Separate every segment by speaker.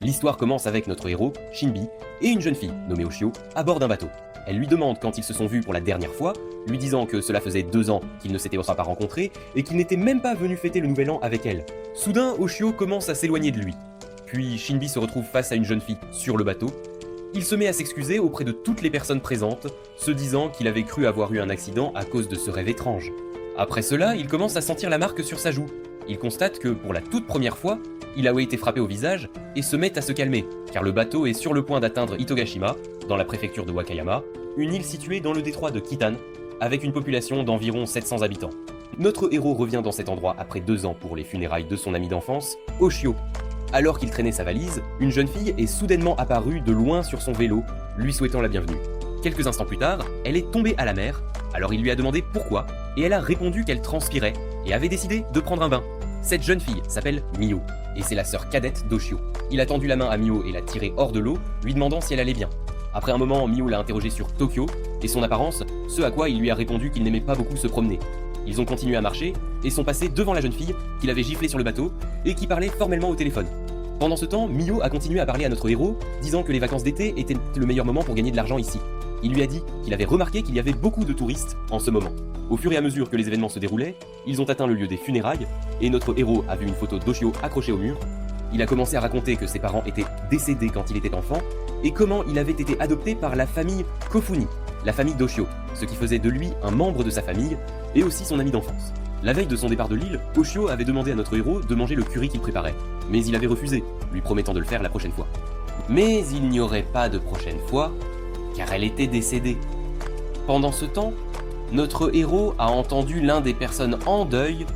Speaker 1: L'histoire commence avec notre héros, Shinbi, et une jeune fille, nommée Oshio, à bord d'un bateau. Elle lui demande quand ils se sont vus pour la dernière fois, lui disant que cela faisait 2 ans qu'ils ne s'étaient pas rencontrés et qu'il n'était même pas venu fêter le nouvel an avec elle. Soudain, Oshio commence à s'éloigner de lui. Puis Shinbi se retrouve face à une jeune fille sur le bateau. Il se met à s'excuser auprès de toutes les personnes présentes, se disant qu'il avait cru avoir eu un accident à cause de ce rêve étrange. Après cela, il commence à sentir la marque sur sa joue. Il constate que, pour la toute première fois, il a été frappé au visage et se met à se calmer, car le bateau est sur le point d'atteindre Itogashima, dans la préfecture de Wakayama, une île située dans le détroit de Kitan, avec une population d'environ 700 habitants. Notre héros revient dans cet endroit après 2 ans pour les funérailles de son ami d'enfance, Oshio. Alors qu'il traînait sa valise, une jeune fille est soudainement apparue de loin sur son vélo, lui souhaitant la bienvenue. Quelques instants plus tard, elle est tombée à la mer, alors il lui a demandé pourquoi, et elle a répondu qu'elle transpirait et avait décidé de prendre un bain. Cette jeune fille s'appelle Mio, et c'est la sœur cadette d'Oshio. Il a tendu la main à Mio et l'a tirée hors de l'eau, lui demandant si elle allait bien. Après un moment, Mio l'a interrogé sur Tokyo et son apparence, ce à quoi il lui a répondu qu'il n'aimait pas beaucoup se promener. Ils ont continué à marcher et sont passés devant la jeune fille qu'il avait giflée sur le bateau et qui parlait formellement au téléphone. Pendant ce temps, Mio a continué à parler à notre héros, disant que les vacances d'été étaient le meilleur moment pour gagner de l'argent ici. Il lui a dit qu'il avait remarqué qu'il y avait beaucoup de touristes en ce moment. Au fur et à mesure que les événements se déroulaient, ils ont atteint le lieu des funérailles, et notre héros a vu une photo d'Oshio accrochée au mur. Il a commencé à raconter que ses parents étaient décédés quand il était enfant, et comment il avait été adopté par la famille Kofuni, la famille d'Oshio, ce qui faisait de lui un membre de sa famille, et aussi son ami d'enfance. La veille de son départ de l'île, Oshio avait demandé à notre héros de manger le curry qu'il préparait, mais il avait refusé, lui promettant de le faire la prochaine fois. Mais il n'y aurait pas de prochaine fois, car elle était décédée. Pendant ce temps, notre héros a entendu l'un des personnes en deuil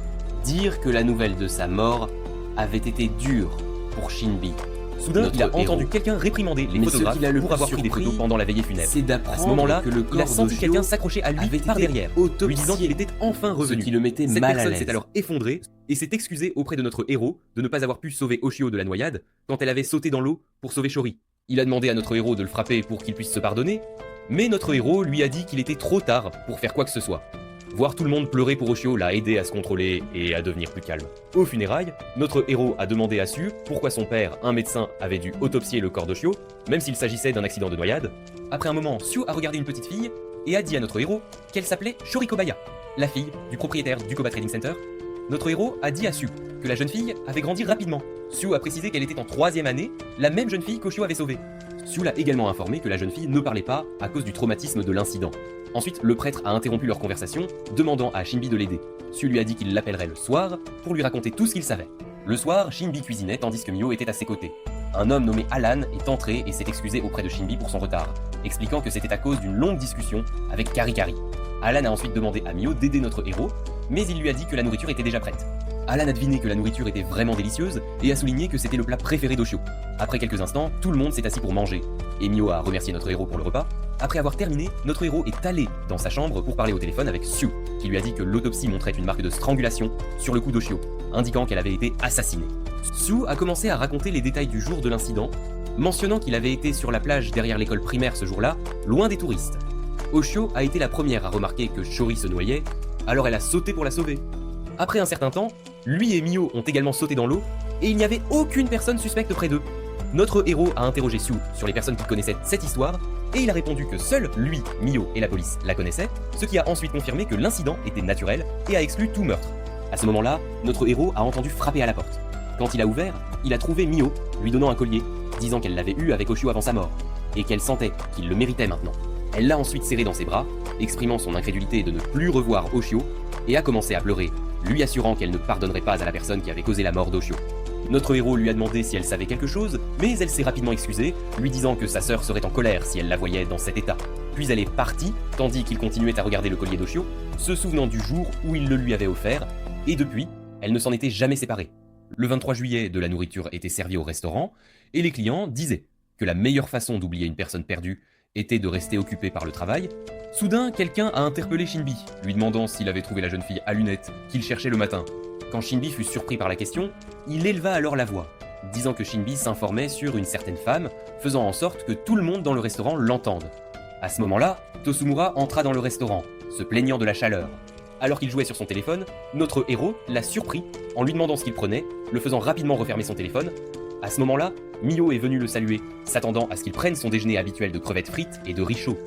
Speaker 1: dire que la nouvelle de sa mort avait été dure pour Shinbi. Soudain, il a entendu quelqu'un réprimander les photographes pour avoir pris des photos pendant la veillée funèbre. À ce moment-là, il a senti quelqu'un s'accrocher à lui par derrière, lui disant qu'il était enfin revenu. Ce qui le mettait mal à l'aise. Cette personne s'est alors effondrée et s'est excusée auprès de notre héros de ne pas avoir pu sauver Oshio de la noyade quand elle avait sauté dans l'eau pour sauver Shori. Il a demandé à notre héros de le frapper pour qu'il puisse se pardonner, mais notre héros lui a dit qu'il était trop tard pour faire quoi que ce soit. Voir tout le monde pleurer pour Oshio l'a aidé à se contrôler et à devenir plus calme. Aux funérailles, notre héros a demandé à Su pourquoi son père, un médecin, avait dû autopsier le corps d'Oshio, même s'il s'agissait d'un accident de noyade. Après un moment, Su a regardé une petite fille et a dit à notre héros qu'elle s'appelait Shorikobaya, la fille du propriétaire du Koba Trading Center. Notre héros a dit à Su que la jeune fille avait grandi rapidement. Su a précisé qu'elle était en 3e année, la même jeune fille qu'Oshio avait sauvée. Su l'a également informé que la jeune fille ne parlait pas à cause du traumatisme de l'incident. Ensuite, le prêtre a interrompu leur conversation, demandant à Shinbi de l'aider. Su lui a dit qu'il l'appellerait le soir pour lui raconter tout ce qu'il savait. Le soir, Shinbi cuisinait tandis que Mio était à ses côtés. Un homme nommé Alan est entré et s'est excusé auprès de Shinbi pour son retard, expliquant que c'était à cause d'une longue discussion avec Karikari. Alan a ensuite demandé à Mio d'aider notre héros, mais il lui a dit que la nourriture était déjà prête. Alan a deviné que la nourriture était vraiment délicieuse et a souligné que c'était le plat préféré d'Oshio. Après quelques instants, tout le monde s'est assis pour manger, et Mio a remercié notre héros pour le repas. Après avoir terminé, notre héros est allé dans sa chambre pour parler au téléphone avec Su, qui lui a dit que l'autopsie montrait une marque de strangulation sur le cou d'Oshio, indiquant qu'elle avait été assassinée. Su a commencé à raconter les détails du jour de l'incident, mentionnant qu'il avait été sur la plage derrière l'école primaire ce jour-là, loin des touristes. Oshio a été la première à remarquer que Shori se noyait, alors elle a sauté pour la sauver. Après un certain temps, lui et Mio ont également sauté dans l'eau, et il n'y avait aucune personne suspecte près d'eux. Notre héros a interrogé Su sur les personnes qui connaissaient cette histoire, et il a répondu que seul lui, Mio et la police la connaissaient, ce qui a ensuite confirmé que l'incident était naturel et a exclu tout meurtre. À ce moment-là, notre héros a entendu frapper à la porte. Quand il a ouvert, il a trouvé Mio, lui donnant un collier, disant qu'elle l'avait eu avec Oshio avant sa mort, et qu'elle sentait qu'il le méritait maintenant. Elle l'a ensuite serré dans ses bras, exprimant son incrédulité de ne plus revoir Oshio, et a commencé à pleurer, lui assurant qu'elle ne pardonnerait pas à la personne qui avait causé la mort d'Oshio. Notre héros lui a demandé si elle savait quelque chose, mais elle s'est rapidement excusée, lui disant que sa sœur serait en colère si elle la voyait dans cet état. Puis elle est partie, tandis qu'il continuait à regarder le collier d'Oshio, se souvenant du jour où il le lui avait offert, et depuis, elle ne s'en était jamais séparée. Le 23 juillet, de la nourriture était servie au restaurant, et les clients disaient que la meilleure façon d'oublier une personne perdue était de rester occupé par le travail. Soudain, quelqu'un a interpellé Shinbi, lui demandant s'il avait trouvé la jeune fille à lunettes qu'il cherchait le matin. Quand Shinbi fut surpris par la question, il éleva alors la voix, disant que Shinbi s'informait sur une certaine femme, faisant en sorte que tout le monde dans le restaurant l'entende. À ce moment-là, Tosumura entra dans le restaurant, se plaignant de la chaleur. Alors qu'il jouait sur son téléphone, notre héros l'a surpris en lui demandant ce qu'il prenait, le faisant rapidement refermer son téléphone, À ce moment-là, Mio est venue le saluer, s'attendant à ce qu'il prenne son déjeuner habituel de crevettes frites et de riz chaud.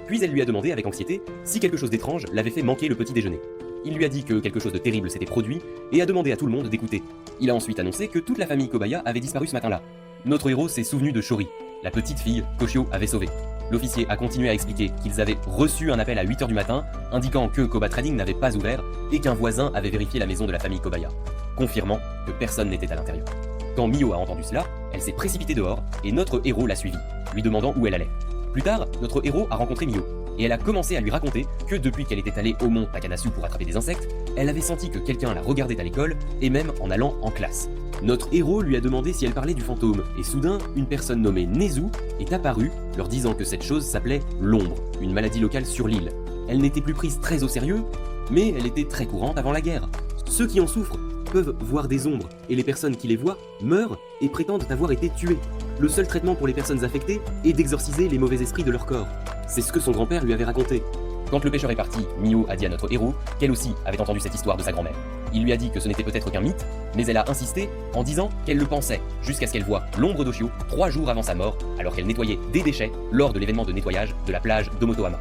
Speaker 1: Puis elle lui a demandé avec anxiété si quelque chose d'étrange l'avait fait manquer le petit déjeuner. Il lui a dit que quelque chose de terrible s'était produit et a demandé à tout le monde d'écouter. Il a ensuite annoncé que toute la famille Kobaya avait disparu ce matin-là. Notre héros s'est souvenu de Shori, la petite fille qu'Oshio avait sauvée. L'officier a continué à expliquer qu'ils avaient reçu un appel à 8h du matin indiquant que Koba Trading n'avait pas ouvert et qu'un voisin avait vérifié la maison de la famille Kobaya, confirmant que personne n'était à l'intérieur. Quand Mio a entendu cela, elle s'est précipitée dehors et notre héros l'a suivie, lui demandant où elle allait. Plus tard, notre héros a rencontré Mio et elle a commencé à lui raconter que depuis qu'elle était allée au mont Takanasu pour attraper des insectes, elle avait senti que quelqu'un la regardait à l'école et même en allant en classe. Notre héros lui a demandé si elle parlait du fantôme, et soudain, une personne nommée Nezu est apparue, leur disant que cette chose s'appelait l'ombre, une maladie locale sur l'île. Elle n'était plus prise très au sérieux, mais elle était très courante avant la guerre. Ceux qui en souffrent peuvent voir des ombres, et les personnes qui les voient meurent et prétendent avoir été tuées. Le seul traitement pour les personnes affectées est d'exorciser les mauvais esprits de leur corps. C'est ce que son grand-père lui avait raconté. Quand le pêcheur est parti, Mio a dit à notre héros qu'elle aussi avait entendu cette histoire de sa grand-mère. Il lui a dit que ce n'était peut-être qu'un mythe, mais elle a insisté en disant qu'elle le pensait, jusqu'à ce qu'elle voie l'ombre d'Oshio 3 jours avant sa mort, alors qu'elle nettoyait des déchets lors de l'événement de nettoyage de la plage d'Omotohama.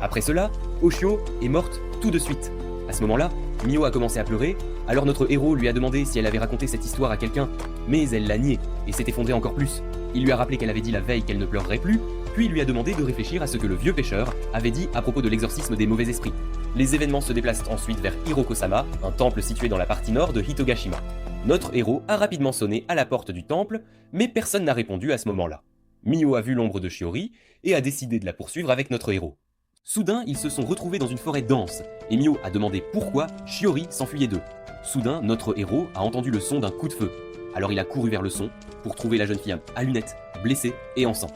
Speaker 1: Après cela, Oshio est morte tout de suite. À ce moment-là, Mio a commencé à pleurer, alors notre héros lui a demandé si elle avait raconté cette histoire à quelqu'un, mais elle l'a nié et s'est effondrée encore plus. Il lui a rappelé qu'elle avait dit la veille qu'elle ne pleurerait plus, puis il lui a demandé de réfléchir à ce que le vieux pêcheur avait dit à propos de l'exorcisme des mauvais esprits. Les événements se déplacent ensuite vers Hiroko-sama, un temple situé dans la partie nord de Hitogashima. Notre héros a rapidement sonné à la porte du temple, mais personne n'a répondu à ce moment-là. Mio a vu l'ombre de Shiori et a décidé de la poursuivre avec notre héros. Soudain, ils se sont retrouvés dans une forêt dense, et Mio a demandé pourquoi Shiori s'enfuyait d'eux. Soudain, notre héros a entendu le son d'un coup de feu. Alors il a couru vers le son pour trouver la jeune fille à lunettes, blessée et en sang.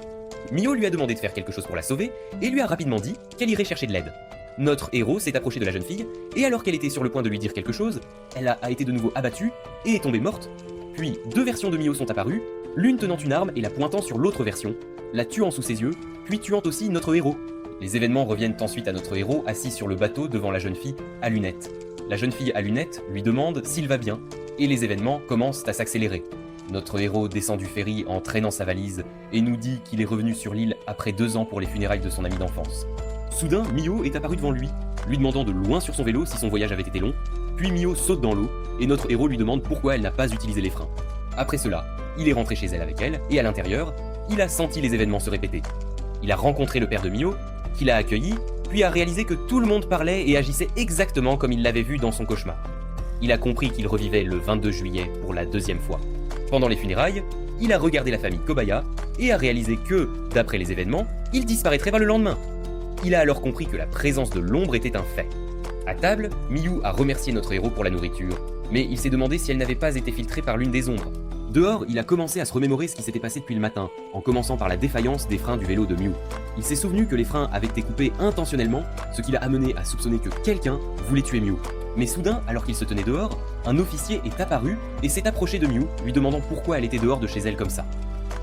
Speaker 1: Mio lui a demandé de faire quelque chose pour la sauver et lui a rapidement dit qu'elle irait chercher de l'aide. Notre héros s'est approché de la jeune fille et alors qu'elle était sur le point de lui dire quelque chose, elle a été de nouveau abattue et est tombée morte. Puis 2 versions de Mio sont apparues, l'une tenant une arme et la pointant sur l'autre version, la tuant sous ses yeux, puis tuant aussi notre héros. Les événements reviennent ensuite à notre héros assis sur le bateau devant la jeune fille à lunettes. La jeune fille à lunettes lui demande s'il va bien et les événements commencent à s'accélérer. Notre héros descend du ferry en traînant sa valise et nous dit qu'il est revenu sur l'île après 2 ans pour les funérailles de son ami d'enfance. Soudain, Mio est apparu devant lui, lui demandant de loin sur son vélo si son voyage avait été long, puis Mio saute dans l'eau et notre héros lui demande pourquoi elle n'a pas utilisé les freins. Après cela, il est rentré chez elle avec elle et à l'intérieur, il a senti les événements se répéter. Il a rencontré le père de Mio, qui l'a accueilli, puis a réalisé que tout le monde parlait et agissait exactement comme il l'avait vu dans son cauchemar. Il a compris qu'il revivait le 22 juillet pour la 2e fois. Pendant les funérailles, il a regardé la famille Kobaya et a réalisé que, d'après les événements, il disparaîtrait pas le lendemain. Il a alors compris que la présence de l'ombre était un fait. À table, Miyu a remercié notre héros pour la nourriture, mais il s'est demandé si elle n'avait pas été filtrée par l'une des ombres. Dehors, il a commencé à se remémorer ce qui s'était passé depuis le matin, en commençant par la défaillance des freins du vélo de Miyu. Il s'est souvenu que les freins avaient été coupés intentionnellement, ce qui l'a amené à soupçonner que quelqu'un voulait tuer Miyu. Mais soudain, alors qu'il se tenait dehors, un officier est apparu et s'est approché de Miyu, lui demandant pourquoi elle était dehors de chez elle comme ça.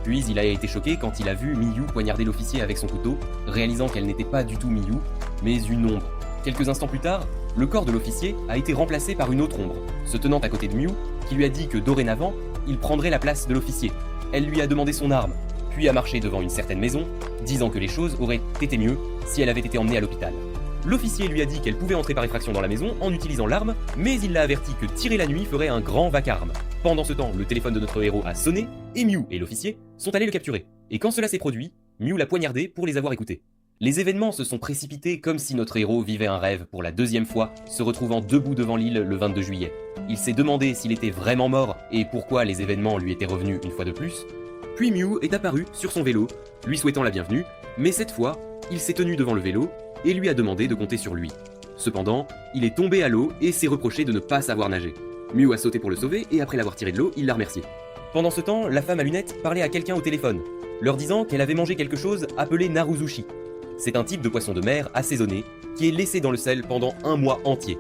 Speaker 1: Puis il a été choqué quand il a vu Miyu poignarder l'officier avec son couteau, réalisant qu'elle n'était pas du tout Miyu, mais une ombre. Quelques instants plus tard, le corps de l'officier a été remplacé par une autre ombre, se tenant à côté de Miyu, qui lui a dit que dorénavant, il prendrait la place de l'officier. Elle lui a demandé son arme, puis a marché devant une certaine maison, disant que les choses auraient été mieux si elle avait été emmenée à l'hôpital. L'officier lui a dit qu'elle pouvait entrer par effraction dans la maison en utilisant l'arme, mais il l'a averti que tirer la nuit ferait un grand vacarme. Pendant ce temps, le téléphone de notre héros a sonné, et Miyu et l'officier sont allés le capturer. Et quand cela s'est produit, Miyu l'a poignardé pour les avoir écoutés. Les événements se sont précipités comme si notre héros vivait un rêve pour la 2e fois, se retrouvant debout devant l'île le 22 juillet. Il s'est demandé s'il était vraiment mort et pourquoi les événements lui étaient revenus une fois de plus. Puis Miyu est apparu sur son vélo, lui souhaitant la bienvenue, mais cette fois, il s'est tenu devant le vélo et lui a demandé de compter sur lui. Cependant, il est tombé à l'eau et s'est reproché de ne pas savoir nager. Miyu a sauté pour le sauver et après l'avoir tiré de l'eau, il l'a remercié. Pendant ce temps, la femme à lunettes parlait à quelqu'un au téléphone, leur disant qu'elle avait mangé quelque chose appelé naruzushi. C'est un type de poisson de mer assaisonné qui est laissé dans le sel pendant 1 mois entier.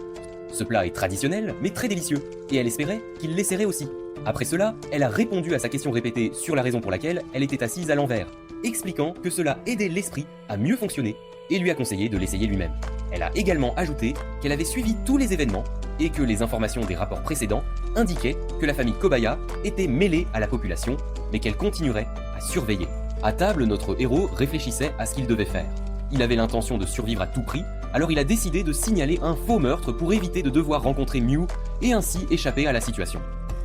Speaker 1: Ce plat est traditionnel mais très délicieux et elle espérait qu'il l'essaierait aussi. Après cela, elle a répondu à sa question répétée sur la raison pour laquelle elle était assise à l'envers, expliquant que cela aidait l'esprit à mieux fonctionner et lui a conseillé de l'essayer lui-même. Elle a également ajouté qu'elle avait suivi tous les événements et que les informations des rapports précédents indiquaient que la famille Kobaya était mêlée à la population mais qu'elle continuerait à surveiller. À table, notre héros réfléchissait à ce qu'il devait faire. Il avait l'intention de survivre à tout prix, alors il a décidé de signaler un faux meurtre pour éviter de devoir rencontrer Mew et ainsi échapper à la situation.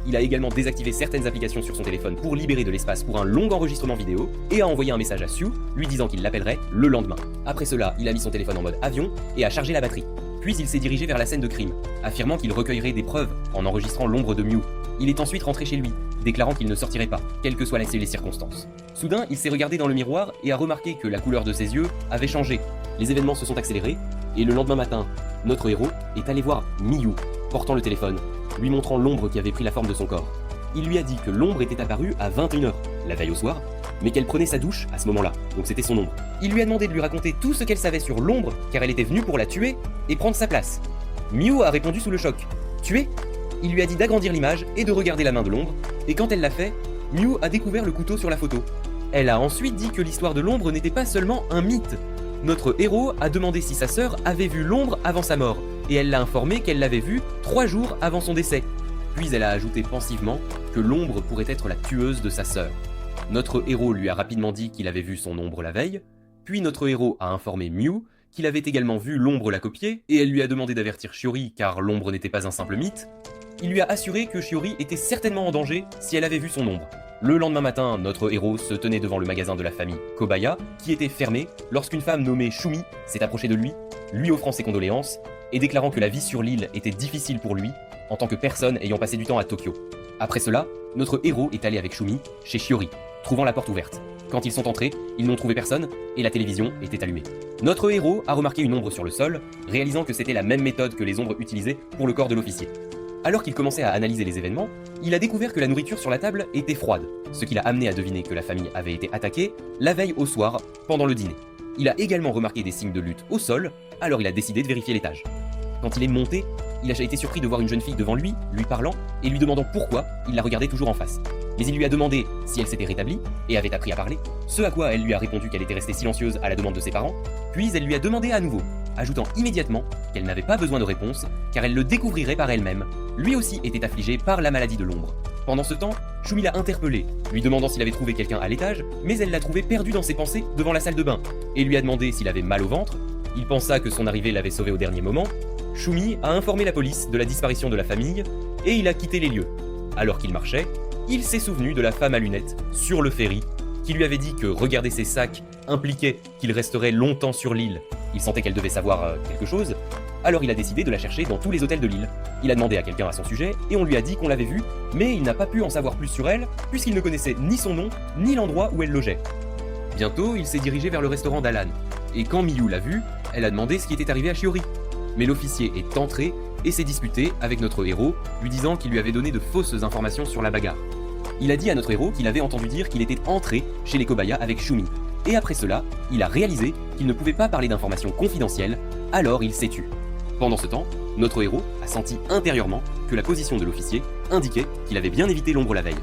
Speaker 1: Il a également désactivé certaines applications sur son téléphone pour libérer de l'espace pour un long enregistrement vidéo et a envoyé un message à Sue lui disant qu'il l'appellerait le lendemain. Après cela, il a mis son téléphone en mode avion et a chargé la batterie. Puis il s'est dirigé vers la scène de crime, affirmant qu'il recueillerait des preuves en enregistrant l'ombre de Mew. Il est ensuite rentré chez lui, déclarant qu'il ne sortirait pas, quelles que soient les circonstances. Soudain, il s'est regardé dans le miroir et a remarqué que la couleur de ses yeux avait changé. Les événements se sont accélérés, et le lendemain matin, notre héros est allé voir Mew, portant le téléphone, lui montrant l'ombre qui avait pris la forme de son corps. Il lui a dit que l'ombre était apparue à 21h, la veille au soir, mais qu'elle prenait sa douche à ce moment-là, donc c'était son ombre. Il lui a demandé de lui raconter tout ce qu'elle savait sur l'ombre, car elle était venue pour la tuer et prendre sa place. Mew a répondu sous le choc. Tuer ? Il lui a dit d'agrandir l'image et de regarder la main de l'ombre, et quand elle l'a fait, Mew a découvert le couteau sur la photo. Elle a ensuite dit que l'histoire de l'ombre n'était pas seulement un mythe. Notre héros a demandé si sa sœur avait vu l'ombre avant sa mort, et elle l'a informé qu'elle l'avait vue 3 jours avant son décès. Puis elle a ajouté pensivement que l'ombre pourrait être la tueuse de sa sœur. Notre héros lui a rapidement dit qu'il avait vu son ombre la veille, puis notre héros a informé Mew qu'il avait également vu l'ombre la copier, et elle lui a demandé d'avertir Shiori car l'ombre n'était pas un simple mythe. Il lui a assuré que Shiori était certainement en danger si elle avait vu son ombre. Le lendemain matin, notre héros se tenait devant le magasin de la famille Kobaya, qui était fermé, lorsqu'une femme nommée Shumi s'est approchée de lui offrant ses condoléances, et déclarant que la vie sur l'île était difficile pour lui, en tant que personne ayant passé du temps à Tokyo. Après cela, notre héros est allé avec Shumi chez Shiori, trouvant la porte ouverte. Quand ils sont entrés, ils n'ont trouvé personne, et la télévision était allumée. Notre héros a remarqué une ombre sur le sol, réalisant que c'était la même méthode que les ombres utilisées pour le corps de l'officier. Alors qu'il commençait à analyser les événements, il a découvert que la nourriture sur la table était froide, ce qui l'a amené à deviner que la famille avait été attaquée la veille au soir, pendant le dîner. Il a également remarqué des signes de lutte au sol, alors il a décidé de vérifier l'étage. Quand il est monté, il a été surpris de voir une jeune fille devant lui parlant et lui demandant pourquoi il la regardait toujours en face. Mais il lui a demandé si elle s'était rétablie et avait appris à parler, ce à quoi elle lui a répondu qu'elle était restée silencieuse à la demande de ses parents, puis elle lui a demandé à nouveau, ajoutant immédiatement qu'elle n'avait pas besoin de réponse car elle le découvrirait par elle-même. Lui aussi était affligé par la maladie de l'ombre. Pendant ce temps, Shumi l'a interpellé, lui demandant s'il avait trouvé quelqu'un à l'étage, mais elle l'a trouvé perdu dans ses pensées devant la salle de bain, et lui a demandé s'il avait mal au ventre. Il pensa que son arrivée l'avait sauvé au dernier moment. Shumi a informé la police de la disparition de la famille, et il a quitté les lieux. Alors qu'il marchait, il s'est souvenu de la femme à lunettes, sur le ferry, qui lui avait dit que regarder ses sacs impliquait qu'il resterait longtemps sur l'île. Il sentait qu'elle devait savoir quelque chose, alors il a décidé de la chercher dans tous les hôtels de l'île. Il a demandé à quelqu'un à son sujet, et on lui a dit qu'on l'avait vue, mais il n'a pas pu en savoir plus sur elle, puisqu'il ne connaissait ni son nom, ni l'endroit où elle logeait. Bientôt, il s'est dirigé vers le restaurant d'Alan, et quand Miyu l'a vu, elle a demandé ce qui était arrivé à Shiori. Mais l'officier est entré et s'est disputé avec notre héros, lui disant qu'il lui avait donné de fausses informations sur la bagarre. Il a dit à notre héros qu'il avait entendu dire qu'il était entré chez les Kobaya avec Shumi, et après cela, il a réalisé qu'il ne pouvait pas parler d'informations confidentielles, alors il s'est tu. Pendant ce temps, notre héros a senti intérieurement que la position de l'officier indiquait qu'il avait bien évité l'ombre la veille.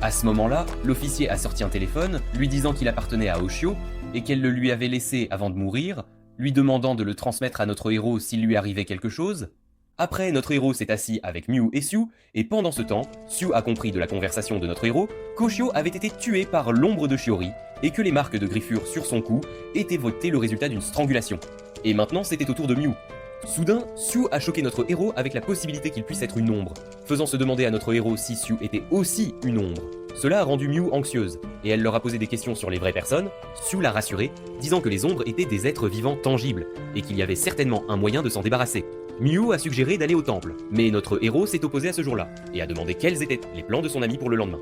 Speaker 1: À ce moment-là, l'officier a sorti un téléphone, lui disant qu'il appartenait à Oshio et qu'elle le lui avait laissé avant de mourir, lui demandant de le transmettre à notre héros s'il lui arrivait quelque chose. Après, notre héros s'est assis avec Mew et Sue, et pendant ce temps, Sue a compris de la conversation de notre héros qu'Oshio avait été tué par l'ombre de Shiori, et que les marques de griffure sur son cou étaient votées le résultat d'une strangulation. Et maintenant, c'était au tour de Mew. Soudain, Sue a choqué notre héros avec la possibilité qu'il puisse être une ombre, faisant se demander à notre héros si Sue était aussi une ombre. Cela a rendu Mew anxieuse, et elle leur a posé des questions sur les vraies personnes. Sue l'a rassurée, disant que les ombres étaient des êtres vivants tangibles, et qu'il y avait certainement un moyen de s'en débarrasser. Mew a suggéré d'aller au temple, mais notre héros s'est opposé à ce jour-là, et a demandé quels étaient les plans de son ami pour le lendemain.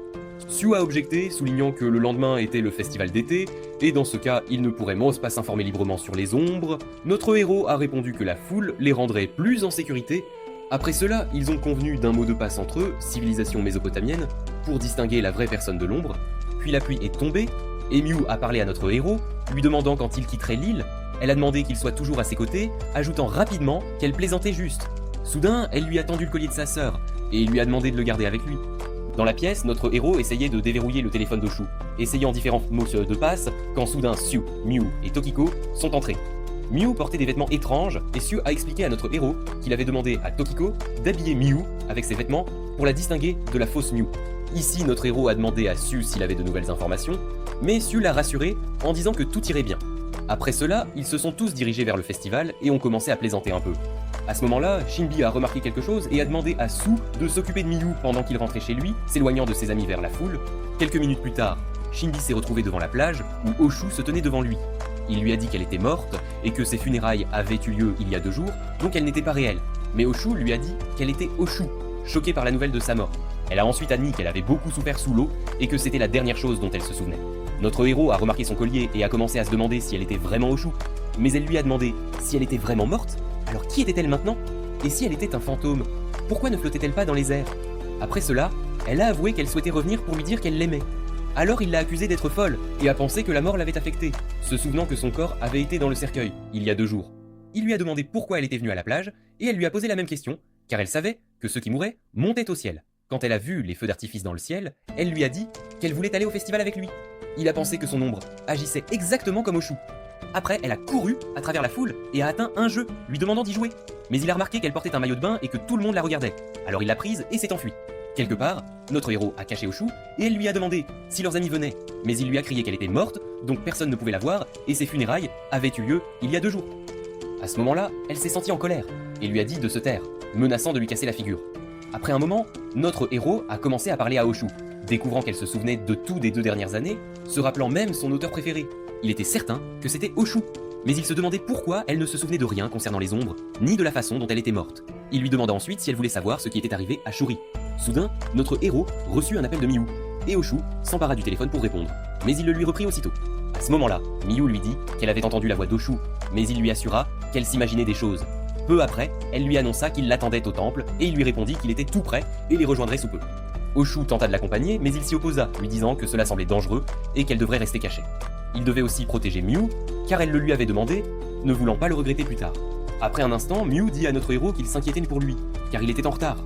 Speaker 1: Sue a objecté, soulignant que le lendemain était le festival d'été, et dans ce cas, il ne pourrait pas s'informer librement sur les ombres. Notre héros a répondu que la foule les rendrait plus en sécurité. Après cela, ils ont convenu d'un mot de passe entre eux, civilisation mésopotamienne, pour distinguer la vraie personne de l'ombre. Puis la pluie est tombée, et Mew a parlé à notre héros, lui demandant quand il quitterait l'île. Elle a demandé qu'il soit toujours à ses côtés, ajoutant rapidement qu'elle plaisantait juste. Soudain, elle lui a tendu le collier de sa sœur, et il lui a demandé de le garder avec lui. Dans la pièce, notre héros essayait de déverrouiller le téléphone d'Oshu, essayant différents mots de passe, quand soudain Sue, Mew et Tokiko sont entrés. Mew portait des vêtements étranges, et Sue a expliqué à notre héros qu'il avait demandé à Tokiko d'habiller Mew avec ses vêtements pour la distinguer de la fausse Mew. Ici, notre héros a demandé à Sue s'il avait de nouvelles informations, mais Sue l'a rassuré en disant que tout irait bien. Après cela, ils se sont tous dirigés vers le festival et ont commencé à plaisanter un peu. À ce moment-là, Shinbi a remarqué quelque chose et a demandé à Sue de s'occuper de Miyu pendant qu'il rentrait chez lui, s'éloignant de ses amis vers la foule. Quelques minutes plus tard, Shinbi s'est retrouvé devant la plage où Oshu se tenait devant lui. Il lui a dit qu'elle était morte et que ses funérailles avaient eu lieu il y a 2 jours, donc elle n'était pas réelle. Mais Oshu lui a dit qu'elle était Oshu, choquée par la nouvelle de sa mort. Elle a ensuite admis qu'elle avait beaucoup souffert sous l'eau et que c'était la dernière chose dont elle se souvenait. Notre héros a remarqué son collier et a commencé à se demander si elle était vraiment Oshu. Mais elle lui a demandé si elle était vraiment morte. Alors qui était-elle maintenant? Et si elle était un fantôme, pourquoi ne flottait-elle pas dans les airs? Après cela, elle a avoué qu'elle souhaitait revenir pour lui dire qu'elle l'aimait. Alors il l'a accusée d'être folle et a pensé que la mort l'avait affectée, se souvenant que son corps avait été dans le cercueil, il y a 2 jours. Il lui a demandé pourquoi elle était venue à la plage et elle lui a posé la même question, car elle savait que ceux qui mouraient montaient au ciel. Quand elle a vu les feux d'artifice dans le ciel, elle lui a dit qu'elle voulait aller au festival avec lui. Il a pensé que son ombre agissait exactement comme Oshu. Après, elle a couru à travers la foule et a atteint un jeu, lui demandant d'y jouer. Mais il a remarqué qu'elle portait un maillot de bain et que tout le monde la regardait. Alors il l'a prise et s'est enfui. Quelque part, notre héros a caché Oshu et elle lui a demandé si leurs amis venaient. Mais il lui a crié qu'elle était morte, donc personne ne pouvait la voir et ses funérailles avaient eu lieu il y a 2 jours. À ce moment-là, elle s'est sentie en colère et lui a dit de se taire, menaçant de lui casser la figure. Après un moment, notre héros a commencé à parler à Oshu, découvrant qu'elle se souvenait de tout des 2 dernières années, se rappelant même son auteur préféré. Il était certain que c'était Oshu, mais il se demandait pourquoi elle ne se souvenait de rien concernant les ombres, ni de la façon dont elle était morte. Il lui demanda ensuite si elle voulait savoir ce qui était arrivé à Shuri. Soudain, notre héros reçut un appel de Miyu, et Oshu s'empara du téléphone pour répondre, mais il le lui reprit aussitôt. À ce moment-là, Miyu lui dit qu'elle avait entendu la voix d'Oshu, mais il lui assura qu'elle s'imaginait des choses. Peu après, elle lui annonça qu'il l'attendait au temple et il lui répondit qu'il était tout prêt et les rejoindrait sous peu. Oshu tenta de l'accompagner, mais il s'y opposa, lui disant que cela semblait dangereux et qu'elle devrait rester cachée. Il devait aussi protéger Miyu, car elle le lui avait demandé, ne voulant pas le regretter plus tard. Après un instant, Miyu dit à notre héros qu'il s'inquiétait pour lui, car il était en retard.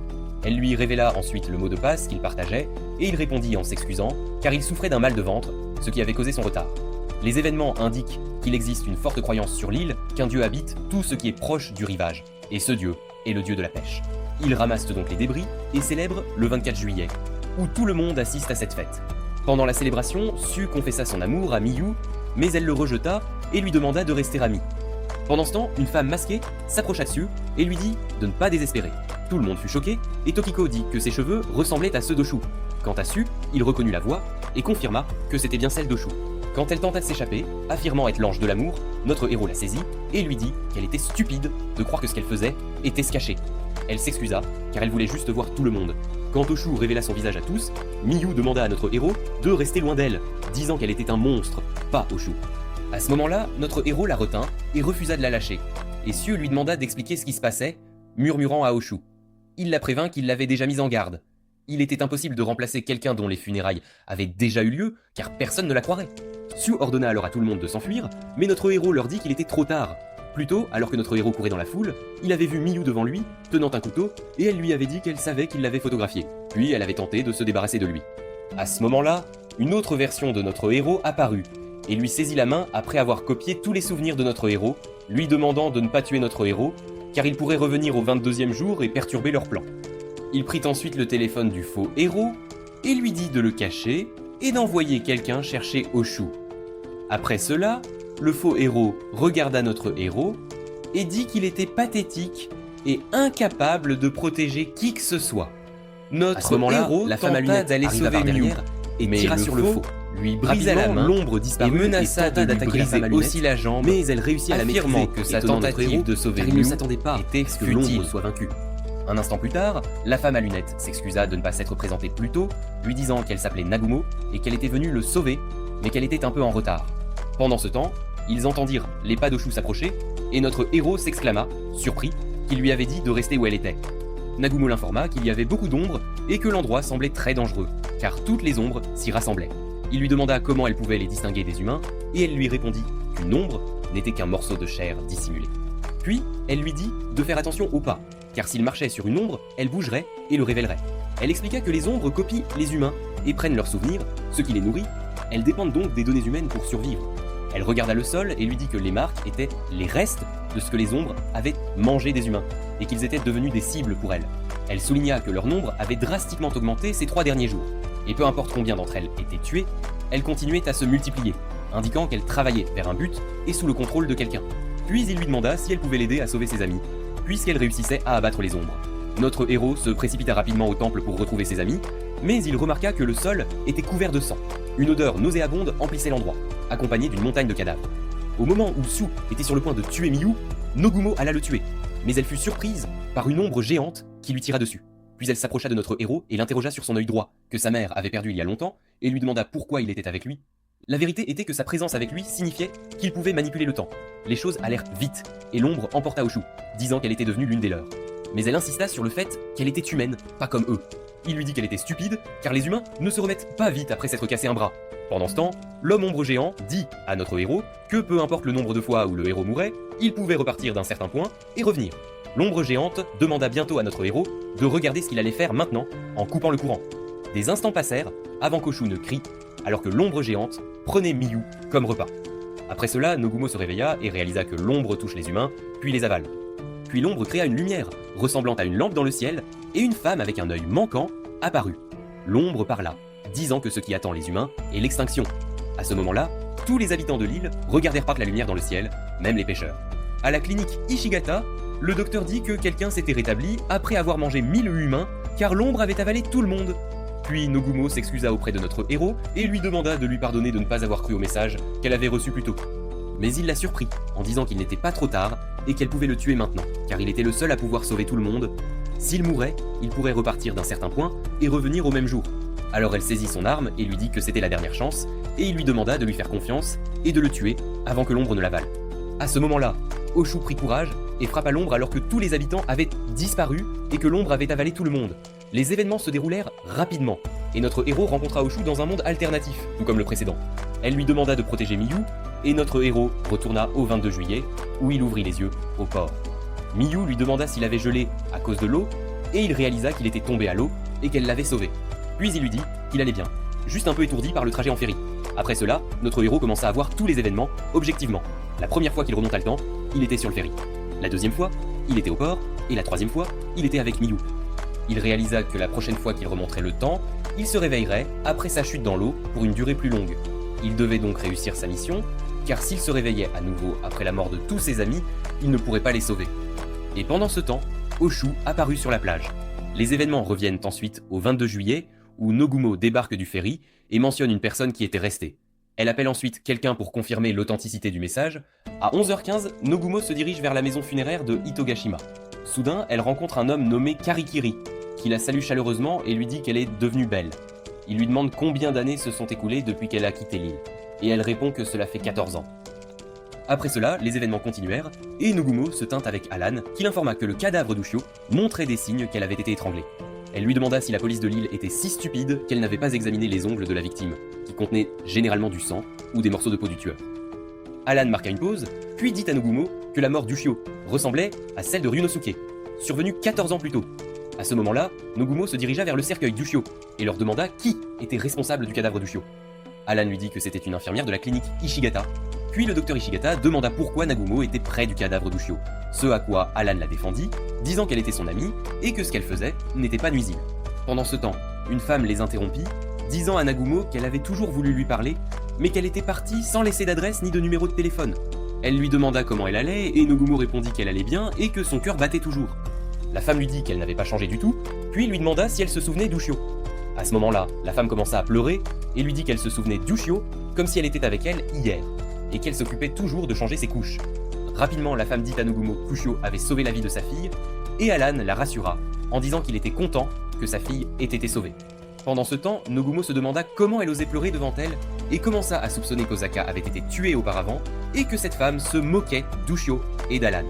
Speaker 1: Elle lui révéla ensuite le mot de passe qu'il partageait, et il répondit en s'excusant, car il souffrait d'un mal de ventre, ce qui avait causé son retard. Les événements indiquent qu'il existe une forte croyance sur l'île qu'un dieu habite tout ce qui est proche du rivage, et ce dieu est le dieu de la pêche. Ils ramassent donc les débris et célèbrent le 24 juillet, où tout le monde assiste à cette fête. Pendant la célébration, Sue confessa son amour à Miyu, mais elle le rejeta et lui demanda de rester amie. Pendant ce temps, une femme masquée s'approcha de Sue et lui dit de ne pas désespérer. Tout le monde fut choqué et Tokiko dit que ses cheveux ressemblaient à ceux d'Oshu. Quant à Sue, il reconnut la voix et confirma que c'était bien celle d'Oshu. Quand elle tenta de s'échapper, affirmant être l'ange de l'amour, notre héros la saisit et lui dit qu'elle était stupide de croire que ce qu'elle faisait était se cacher. Elle s'excusa car elle voulait juste voir tout le monde. Quand Oshu révéla son visage à tous, Miyu demanda à notre héros de rester loin d'elle, disant qu'elle était un monstre, pas Oshu. À ce moment-là, notre héros la retint et refusa de la lâcher, et Sue lui demanda d'expliquer ce qui se passait, murmurant à Oshu. Il la prévint qu'il l'avait déjà mise en garde. Il était impossible de remplacer quelqu'un dont les funérailles avaient déjà eu lieu, car personne ne la croirait. Sue ordonna alors à tout le monde de s'enfuir, mais notre héros leur dit qu'il était trop tard. Plus tôt, alors que notre héros courait dans la foule, il avait vu Miyu devant lui, tenant un couteau, et elle lui avait dit qu'elle savait qu'il l'avait photographié. Puis elle avait tenté de se débarrasser de lui. À ce moment-là, une autre version de notre héros apparut, et lui saisit la main après avoir copié tous les souvenirs de notre héros, lui demandant de ne pas tuer notre héros, car il pourrait revenir au 22e jour et perturber leur plan. Il prit ensuite le téléphone du faux héros, et lui dit de le cacher, et d'envoyer quelqu'un chercher Oshu. Après cela, le faux héros regarda notre héros et dit qu'il était pathétique et incapable de protéger qui que ce soit. Notre héros la femme à lunettes d'aller sauver Miyu et tira sur le faux, lui brisa la main, l'ombre disparut et menaça d'attaquer la femme à lunettes, aussi la jambe, mais elle réussit à la maîtriser, que sa tentative de sauver Miyu ne s'attendait pas était que l'ombre soit vaincue. Un instant plus tard, la femme à lunettes s'excusa de ne pas s'être présentée plus tôt, lui disant qu'elle s'appelait Nagumo et qu'elle était venue le sauver, mais qu'elle était un peu en retard. Pendant ce temps, ils entendirent les pas d'Oshu s'approcher, et notre héros s'exclama, surpris, qu'il lui avait dit de rester où elle était. Nagumo l'informa qu'il y avait beaucoup d'ombres et que l'endroit semblait très dangereux, car toutes les ombres s'y rassemblaient. Il lui demanda comment elle pouvait les distinguer des humains, et elle lui répondit qu'une ombre n'était qu'un morceau de chair dissimulé. Puis, elle lui dit de faire attention aux pas, car s'il marchait sur une ombre, elle bougerait et le révélerait. Elle expliqua que les ombres copient les humains et prennent leurs souvenirs, ce qui les nourrit. Elles dépendent donc des données humaines pour survivre. Elle regarda le sol et lui dit que les marques étaient les restes de ce que les ombres avaient mangé des humains, et qu'ils étaient devenus des cibles pour elle. Elle souligna que leur nombre avait drastiquement augmenté ces 3 derniers jours. Et peu importe combien d'entre elles étaient tuées, elles continuaient à se multiplier, indiquant qu'elles travaillaient vers un but et sous le contrôle de quelqu'un. Puis il lui demanda si elle pouvait l'aider à sauver ses amis, puisqu'elle réussissait à abattre les ombres. Notre héros se précipita rapidement au temple pour retrouver ses amis, mais il remarqua que le sol était couvert de sang. Une odeur nauséabonde emplissait l'endroit, accompagnée d'une montagne de cadavres. Au moment où Sue était sur le point de tuer Miyu, Nogumo alla le tuer, mais elle fut surprise par une ombre géante qui lui tira dessus. Puis elle s'approcha de notre héros et l'interrogea sur son œil droit, que sa mère avait perdu il y a longtemps, et lui demanda pourquoi il était avec lui. La vérité était que sa présence avec lui signifiait qu'il pouvait manipuler le temps. Les choses allèrent vite, et l'ombre emporta Oshu, disant qu'elle était devenue l'une des leurs. Mais elle insista sur le fait qu'elle était humaine, pas comme eux. Il lui dit qu'elle était stupide, car les humains ne se remettent pas vite après s'être cassé un bras. Pendant ce temps, l'homme ombre géant dit à notre héros que peu importe le nombre de fois où le héros mourait, il pouvait repartir d'un certain point et revenir. L'ombre géante demanda bientôt à notre héros de regarder ce qu'il allait faire maintenant en coupant le courant. Des instants passèrent avant qu'Oshu ne crie, alors que l'ombre géante prenait Miyu comme repas. Après cela, Nogumo se réveilla et réalisa que l'ombre touche les humains, puis les avale. Puis l'ombre créa une lumière, ressemblant à une lampe dans le ciel, et une femme avec un œil manquant apparut. L'ombre parla, disant que ce qui attend les humains est l'extinction. À ce moment-là, tous les habitants de l'île regardèrent par la lumière dans le ciel, même les pêcheurs. À la clinique Ishigata, le docteur dit que quelqu'un s'était rétabli après avoir mangé 1000 humains, car l'ombre avait avalé tout le monde. Puis Nogumo s'excusa auprès de notre héros et lui demanda de lui pardonner de ne pas avoir cru au message qu'elle avait reçu plus tôt. Mais il la surprit en disant qu'il n'était pas trop tard et qu'elle pouvait le tuer maintenant, car il était le seul à pouvoir sauver tout le monde. S'il mourait, il pourrait repartir d'un certain point et revenir au même jour. Alors elle saisit son arme et lui dit que c'était la dernière chance, et il lui demanda de lui faire confiance et de le tuer avant que l'ombre ne l'avale. À ce moment-là, Oshu prit courage et frappa l'ombre alors que tous les habitants avaient disparu et que l'ombre avait avalé tout le monde. Les événements se déroulèrent rapidement, et notre héros rencontra Oshu dans un monde alternatif, tout comme le précédent. Elle lui demanda de protéger Miyu, et notre héros retourna au 22 juillet, où il ouvrit les yeux au port. Miyu lui demanda s'il avait gelé à cause de l'eau, et il réalisa qu'il était tombé à l'eau et qu'elle l'avait sauvé. Puis il lui dit qu'il allait bien, juste un peu étourdi par le trajet en ferry. Après cela, notre héros commença à voir tous les événements objectivement. La première fois qu'il remonta le temps, il était sur le ferry. La deuxième fois, il était au port, et la troisième fois, il était avec Miyu. Il réalisa que la prochaine fois qu'il remonterait le temps, il se réveillerait après sa chute dans l'eau pour une durée plus longue. Il devait donc réussir sa mission, car s'il se réveillait à nouveau après la mort de tous ses amis, il ne pourrait pas les sauver. Et pendant ce temps, Oshu apparut sur la plage. Les événements reviennent ensuite au 22 juillet, où Nogumo débarque du ferry et mentionne une personne qui était restée. Elle appelle ensuite quelqu'un pour confirmer l'authenticité du message. À 11h15, Nogumo se dirige vers la maison funéraire de Hitogashima. Soudain, elle rencontre un homme nommé Karikiri, qui la salue chaleureusement et lui dit qu'elle est devenue belle. Il lui demande combien d'années se sont écoulées depuis qu'elle a quitté l'île, et elle répond que cela fait 14 ans. Après cela, les événements continuèrent, et Nogumo se tint avec Alan, qui l'informa que le cadavre d'Ushio montrait des signes qu'elle avait été étranglée. Elle lui demanda si la police de l'île était si stupide qu'elle n'avait pas examiné les ongles de la victime, qui contenaient généralement du sang ou des morceaux de peau du tueur. Alan marqua une pause, puis dit à Nogumo que la mort d'Ushio ressemblait à celle de Ryunosuke, survenue 14 ans plus tôt. À ce moment-là, Nogumo se dirigea vers le cercueil d'Ushio et leur demanda qui était responsable du cadavre d'Ushio. Alan lui dit que c'était une infirmière de la clinique Ishigata. Puis le docteur Ishigata demanda pourquoi Nagumo était près du cadavre d'Ushio, ce à quoi Alan la défendit, disant qu'elle était son amie et que ce qu'elle faisait n'était pas nuisible. Pendant ce temps, une femme les interrompit, disant à Nagumo qu'elle avait toujours voulu lui parler, mais qu'elle était partie sans laisser d'adresse ni de numéro de téléphone. Elle lui demanda comment elle allait et Nagumo répondit qu'elle allait bien et que son cœur battait toujours. La femme lui dit qu'elle n'avait pas changé du tout, puis lui demanda si elle se souvenait d'Ushio. À ce moment-là, la femme commença à pleurer et lui dit qu'elle se souvenait d'Ushio comme si elle était avec elle hier, et qu'elle s'occupait toujours de changer ses couches. Rapidement, la femme dit à Nogumo qu'Ushio avait sauvé la vie de sa fille, et Alan la rassura en disant qu'il était content que sa fille ait été sauvée. Pendant ce temps, Nogumo se demanda comment elle osait pleurer devant elle, et commença à soupçonner qu'Osaka avait été tuée auparavant, et que cette femme se moquait d'Ushio et d'Alan.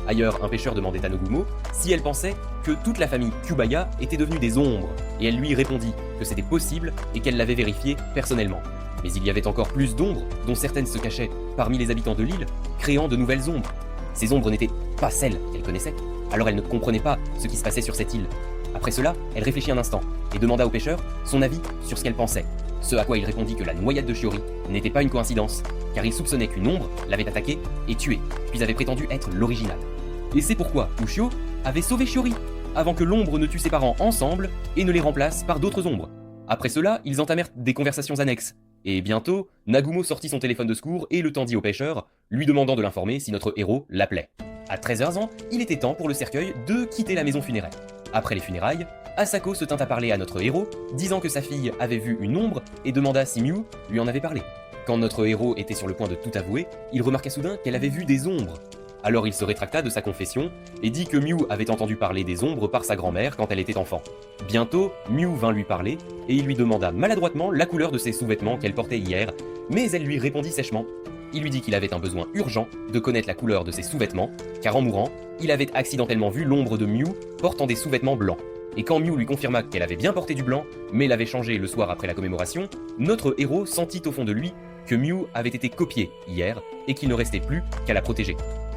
Speaker 1: Ailleurs, un pêcheur demandait à Nogumo si elle pensait que toute la famille Kyubaya était devenue des ombres, et elle lui répondit que c'était possible et qu'elle l'avait vérifié personnellement. Mais il y avait encore plus d'ombres, dont certaines se cachaient parmi les habitants de l'île, créant de nouvelles ombres. Ces ombres n'étaient pas celles qu'elle connaissait, alors elle ne comprenait pas ce qui se passait sur cette île. Après cela, elle réfléchit un instant et demanda au pêcheur son avis sur ce qu'elle pensait, ce à quoi il répondit que la noyade de Shiori n'était pas une coïncidence, car il soupçonnait qu'une ombre l'avait attaqué et tué, puis avait prétendu être l'original. Et c'est pourquoi Ushio avait sauvé Shiori, avant que l'ombre ne tue ses parents ensemble et ne les remplace par d'autres ombres. Après cela, ils entamèrent des conversations annexes. Et bientôt, Nagumo sortit son téléphone de secours et le tendit au pêcheur, lui demandant de l'informer si notre héros l'appelait. À 13h ans, il était temps pour le cercueil de quitter la maison funéraire. Après les funérailles, Asako se tint à parler à notre héros, disant que sa fille avait vu une ombre et demanda si Miu lui en avait parlé. Quand notre héros était sur le point de tout avouer, il remarqua soudain qu'elle avait vu des ombres. Alors il se rétracta de sa confession et dit que Miu avait entendu parler des ombres par sa grand-mère quand elle était enfant. Bientôt, Miu vint lui parler et il lui demanda maladroitement la couleur de ses sous-vêtements qu'elle portait hier, mais elle lui répondit sèchement. Il lui dit qu'il avait un besoin urgent de connaître la couleur de ses sous-vêtements, car en mourant, il avait accidentellement vu l'ombre de Miu portant des sous-vêtements blancs. Et quand Miu lui confirma qu'elle avait bien porté du blanc, mais l'avait changé le soir après la commémoration, notre héros sentit au fond de lui que Miu avait été copiée hier et qu'il ne restait plus qu'à la protéger.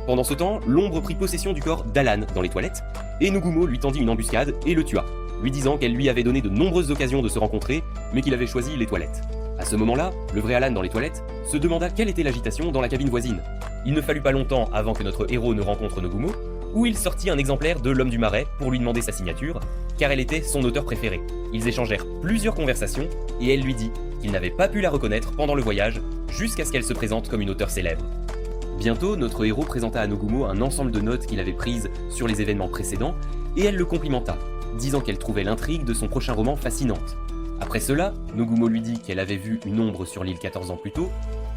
Speaker 1: Pendant ce temps, l'ombre prit possession du corps d'Alan dans les toilettes, et Nogumo lui tendit une embuscade et le tua, lui disant qu'elle lui avait donné de nombreuses occasions de se rencontrer, mais qu'il avait choisi les toilettes. À ce moment-là, le vrai Alan dans les toilettes se demanda quelle était l'agitation dans la cabine voisine. Il ne fallut pas longtemps avant que notre héros ne rencontre Nogumo, où il sortit un exemplaire de L'Homme du Marais pour lui demander sa signature, car elle était son auteur préféré. Ils échangèrent plusieurs conversations, et elle lui dit qu'il n'avait pas pu la reconnaître pendant le voyage, jusqu'à ce qu'elle se présente comme une auteure célèbre. Bientôt, notre héros présenta à Nogumo un ensemble de notes qu'il avait prises sur les événements précédents, et elle le complimenta, disant qu'elle trouvait l'intrigue de son prochain roman fascinante. Après cela, Nogumo lui dit qu'elle avait vu une ombre sur l'île 14 ans plus tôt,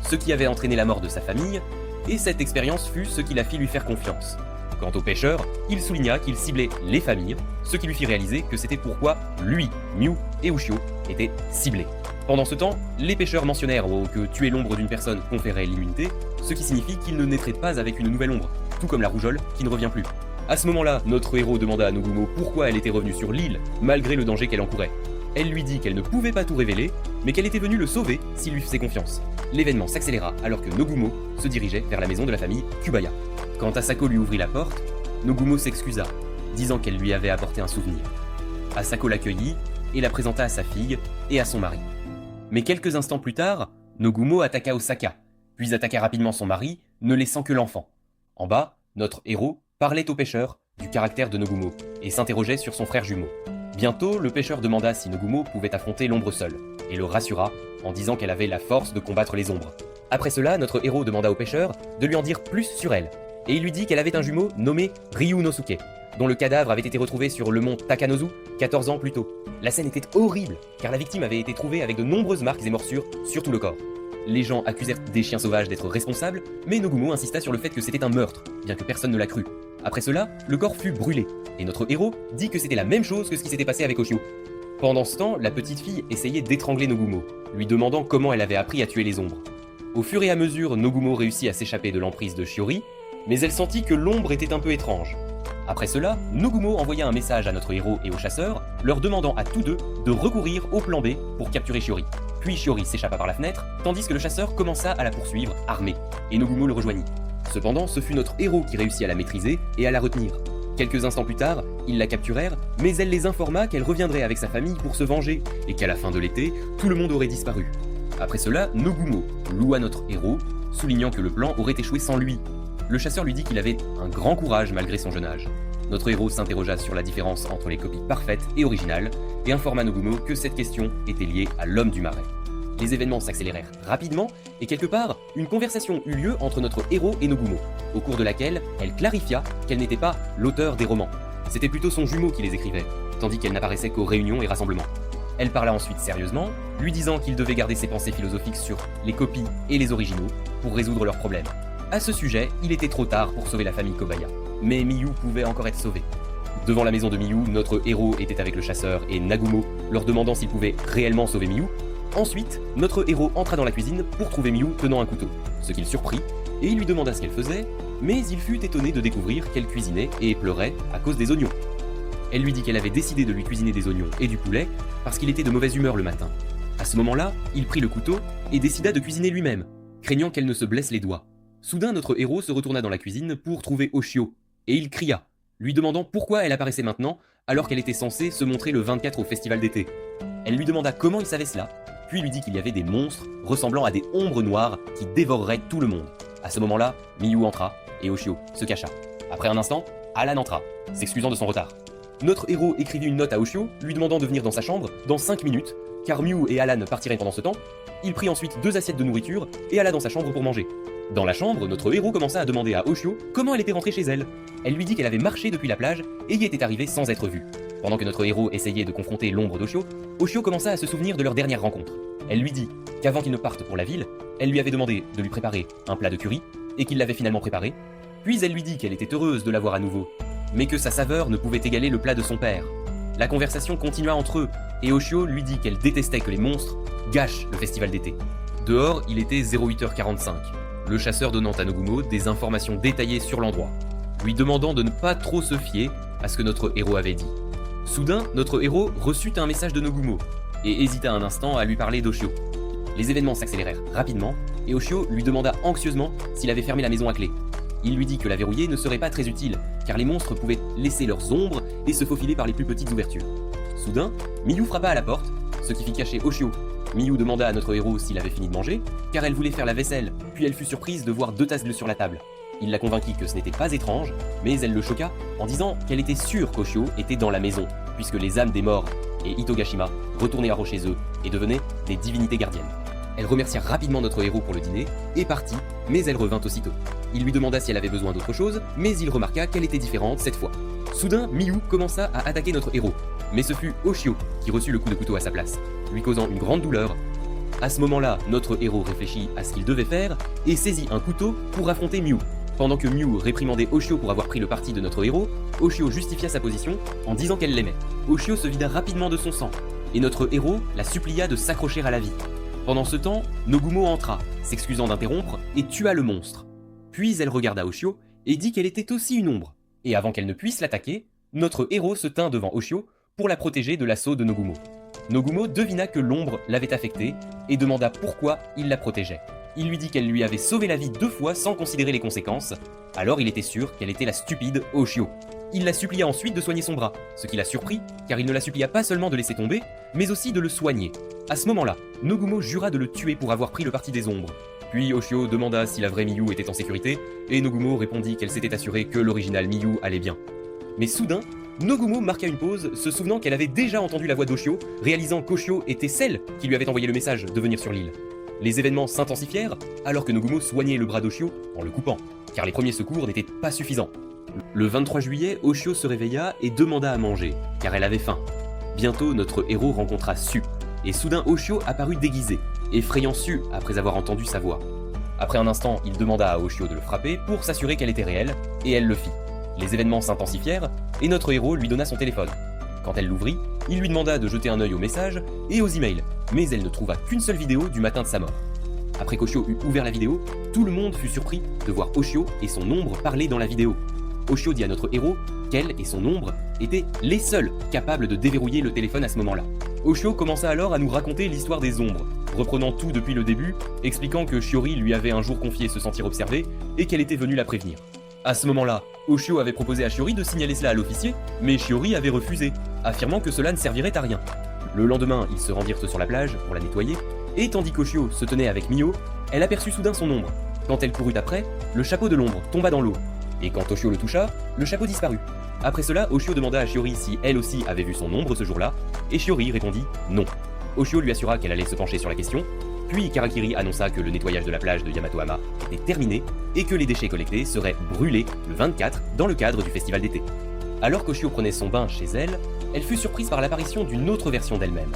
Speaker 1: ce qui avait entraîné la mort de sa famille, et cette expérience fut ce qui la fit lui faire confiance. Quant au pêcheur, il souligna qu'il ciblait les familles, ce qui lui fit réaliser que c'était pourquoi lui, Miu et Ushio étaient ciblés. Pendant ce temps, les pêcheurs mentionnèrent que tuer l'ombre d'une personne conférait l'immunité, ce qui signifie qu'ils ne naîtraient pas avec une nouvelle ombre, tout comme la rougeole qui ne revient plus. À ce moment-là, notre héros demanda à Nogumo pourquoi elle était revenue sur l'île malgré le danger qu'elle encourait. Elle lui dit qu'elle ne pouvait pas tout révéler, mais qu'elle était venue le sauver s'il lui faisait confiance. L'événement s'accéléra alors que Nogumo se dirigeait vers la maison de la famille Kubaya. Quand Asako lui ouvrit la porte, Nogumo s'excusa, disant qu'elle lui avait apporté un souvenir. Asako l'accueillit et la présenta à sa fille et à son mari. Mais quelques instants plus tard, Nogumo attaqua Osaka, puis attaqua rapidement son mari, ne laissant que l'enfant. En bas, notre héros parlait au pêcheur du caractère de Nogumo et s'interrogeait sur son frère jumeau. Bientôt, le pêcheur demanda si Nogumo pouvait affronter l'ombre seule, et le rassura en disant qu'elle avait la force de combattre les ombres. Après cela, notre héros demanda au pêcheur de lui en dire plus sur elle, et il lui dit qu'elle avait un jumeau nommé Ryunosuke, dont le cadavre avait été retrouvé sur le mont Takanozu 14 ans plus tôt. La scène était horrible, car la victime avait été trouvée avec de nombreuses marques et morsures sur tout le corps. Les gens accusèrent des chiens sauvages d'être responsables, mais Nogumo insista sur le fait que c'était un meurtre, bien que personne ne l'a cru. Après cela, le corps fut brûlé, et notre héros dit que c'était la même chose que ce qui s'était passé avec Oshio. Pendant ce temps, la petite fille essayait d'étrangler Nogumo, lui demandant comment elle avait appris à tuer les ombres. Au fur et à mesure, Nogumo réussit à s'échapper de l'emprise de Shiori, mais elle sentit que l'ombre était un peu étrange. Après cela, Nogumo envoya un message à notre héros et aux chasseurs, leur demandant à tous deux de recourir au plan B pour capturer Shiori. Puis Shiori s'échappa par la fenêtre, tandis que le chasseur commença à la poursuivre, armé, et Nogumo le rejoignit. Cependant, ce fut notre héros qui réussit à la maîtriser et à la retenir. Quelques instants plus tard, ils la capturèrent, mais elle les informa qu'elle reviendrait avec sa famille pour se venger, et qu'à la fin de l'été, tout le monde aurait disparu. Après cela, Nogumo loua notre héros, soulignant que le plan aurait échoué sans lui. Le chasseur lui dit qu'il avait un grand courage malgré son jeune âge. Notre héros s'interrogea sur la différence entre les copies parfaites et originales, et informa Nogumo que cette question était liée à l'homme du marais. Les événements s'accélérèrent rapidement, et quelque part, une conversation eut lieu entre notre héros et Nogumo, au cours de laquelle elle clarifia qu'elle n'était pas l'auteur des romans. C'était plutôt son jumeau qui les écrivait, tandis qu'elle n'apparaissait qu'aux réunions et rassemblements. Elle parla ensuite sérieusement, lui disant qu'il devait garder ses pensées philosophiques sur les copies et les originaux pour résoudre leurs problèmes. À ce sujet, il était trop tard pour sauver la famille Kobaya, mais Miyu pouvait encore être sauvée. Devant la maison de Miyu, notre héros était avec le chasseur et Nagumo, leur demandant s'il pouvait réellement sauver Miyu. Ensuite, notre héros entra dans la cuisine pour trouver Miyu tenant un couteau, ce qu'il surprit, et il lui demanda ce qu'elle faisait, mais il fut étonné de découvrir qu'elle cuisinait et pleurait à cause des oignons. Elle lui dit qu'elle avait décidé de lui cuisiner des oignons et du poulet parce qu'il était de mauvaise humeur le matin. À ce moment-là, il prit le couteau et décida de cuisiner lui-même, craignant qu'elle ne se blesse les doigts. Soudain, notre héros se retourna dans la cuisine pour trouver Oshio, et il cria, lui demandant pourquoi elle apparaissait maintenant alors qu'elle était censée se montrer le 24 au festival d'été. Elle lui demanda comment il savait cela, puis lui dit qu'il y avait des monstres ressemblant à des ombres noires qui dévoreraient tout le monde. À ce moment-là, Miyu entra et Oshio se cacha. Après un instant, Alan entra, s'excusant de son retard. Notre héros écrivit une note à Oshio, lui demandant de venir dans sa chambre dans 5 minutes, car Miu et Alan partiraient pendant ce temps, il prit ensuite 2 assiettes de nourriture et alla dans sa chambre pour manger. Dans la chambre, notre héros commença à demander à Oshio comment elle était rentrée chez elle. Elle lui dit qu'elle avait marché depuis la plage et y était arrivée sans être vue. Pendant que notre héros essayait de confronter l'ombre d'Oshio, Oshio commença à se souvenir de leur dernière rencontre. Elle lui dit qu'avant qu'il ne parte pour la ville, elle lui avait demandé de lui préparer un plat de curry et qu'il l'avait finalement préparé. Puis elle lui dit qu'elle était heureuse de l'avoir à nouveau, mais que sa saveur ne pouvait égaler le plat de son père. La conversation continua entre eux et Oshio lui dit qu'elle détestait que les monstres gâchent le festival d'été. Dehors, il était 08h45. Le chasseur donnant à Nogumo des informations détaillées sur l'endroit, lui demandant de ne pas trop se fier à ce que notre héros avait dit. Soudain, notre héros reçut un message de Nogumo et hésita un instant à lui parler d'Oshio. Les événements s'accélérèrent rapidement et Oshio lui demanda anxieusement s'il avait fermé la maison à clé. Il lui dit que la verrouiller ne serait pas très utile, car les monstres pouvaient laisser leurs ombres et se faufiler par les plus petites ouvertures. Soudain, Miu frappa à la porte, ce qui fit cacher Oshio. Miu demanda à notre héros s'il avait fini de manger, car elle voulait faire la vaisselle, puis elle fut surprise de voir 2 tasses bleues sur la table. Il la convainquit que ce n'était pas étrange, mais elle le choqua en disant qu'elle était sûre qu'Oshio était dans la maison, puisque les âmes des morts et Hitogashima retournèrent chez eux et devenaient des divinités gardiennes. Elle remercia rapidement notre héros pour le dîner et partit, mais elle revint aussitôt. Il lui demanda si elle avait besoin d'autre chose, mais il remarqua qu'elle était différente cette fois. Soudain, Miu commença à attaquer notre héros, mais ce fut Oshio qui reçut le coup de couteau à sa place, lui causant une grande douleur. À ce moment-là, notre héros réfléchit à ce qu'il devait faire et saisit un couteau pour affronter Miu. Pendant que Miu réprimandait Oshio pour avoir pris le parti de notre héros, Oshio justifia sa position en disant qu'elle l'aimait. Oshio se vida rapidement de son sang, et notre héros la supplia de s'accrocher à la vie. Pendant ce temps, Nogumo entra, s'excusant d'interrompre, et tua le monstre. Puis elle regarda Oshio et dit qu'elle était aussi une ombre. Et avant qu'elle ne puisse l'attaquer, notre héros se tint devant Oshio pour la protéger de l'assaut de Nogumo. Nogumo devina que l'ombre l'avait affectée et demanda pourquoi il la protégeait. Il lui dit qu'elle lui avait sauvé la vie 2 fois sans considérer les conséquences, alors il était sûr qu'elle était la stupide Oshio. Il la supplia ensuite de soigner son bras, ce qui la surprit, car il ne la supplia pas seulement de laisser tomber, mais aussi de le soigner. À ce moment-là, Nogumo jura de le tuer pour avoir pris le parti des ombres. Puis Oshio demanda si la vraie Miu était en sécurité, et Nogumo répondit qu'elle s'était assurée que l'original Miu allait bien. Mais soudain, Nogumo marqua une pause, se souvenant qu'elle avait déjà entendu la voix d'Oshio, réalisant qu'Oshio était celle qui lui avait envoyé le message de venir sur l'île. Les événements s'intensifièrent alors que Nogumo soignait le bras d'Oshio en le coupant, car les premiers secours n'étaient pas suffisants. Le 23 juillet, Oshio se réveilla et demanda à manger, car elle avait faim. Bientôt, notre héros rencontra Su, et soudain Oshio apparut déguisé, effrayant Su après avoir entendu sa voix. Après un instant, il demanda à Oshio de le frapper pour s'assurer qu'elle était réelle, et elle le fit. Les événements s'intensifièrent, et notre héros lui donna son téléphone. Quand elle l'ouvrit, il lui demanda de jeter un œil aux messages et aux emails, mais elle ne trouva qu'une seule vidéo du matin de sa mort. Après qu'Oshio eut ouvert la vidéo, tout le monde fut surpris de voir Oshio et son ombre parler dans la vidéo. Oshio dit à notre héros qu'elle et son ombre étaient les seuls capables de déverrouiller le téléphone à ce moment-là. Oshio commença alors à nous raconter l'histoire des ombres, reprenant tout depuis le début, expliquant que Shiori lui avait un jour confié se sentir observé et qu'elle était venue la prévenir. À ce moment-là, Oshio avait proposé à Shiori de signaler cela à l'officier, mais Shiori avait refusé, affirmant que cela ne servirait à rien. Le lendemain, ils se rendirent sur la plage pour la nettoyer, et tandis qu'Oshio se tenait avec Mio, elle aperçut soudain son ombre. Quand elle courut après, le chapeau de l'ombre tomba dans l'eau, et quand Oshio le toucha, le chapeau disparut. Après cela, Oshio demanda à Shiori si elle aussi avait vu son ombre ce jour-là, et Shiori répondit non. Oshio lui assura qu'elle allait se pencher sur la question, puis Karakiri annonça que le nettoyage de la plage de Yamatohama était terminé et que les déchets collectés seraient brûlés le 24 dans le cadre du festival d'été. Alors qu'Oshio prenait son bain chez elle, elle fut surprise par l'apparition d'une autre version d'elle-même.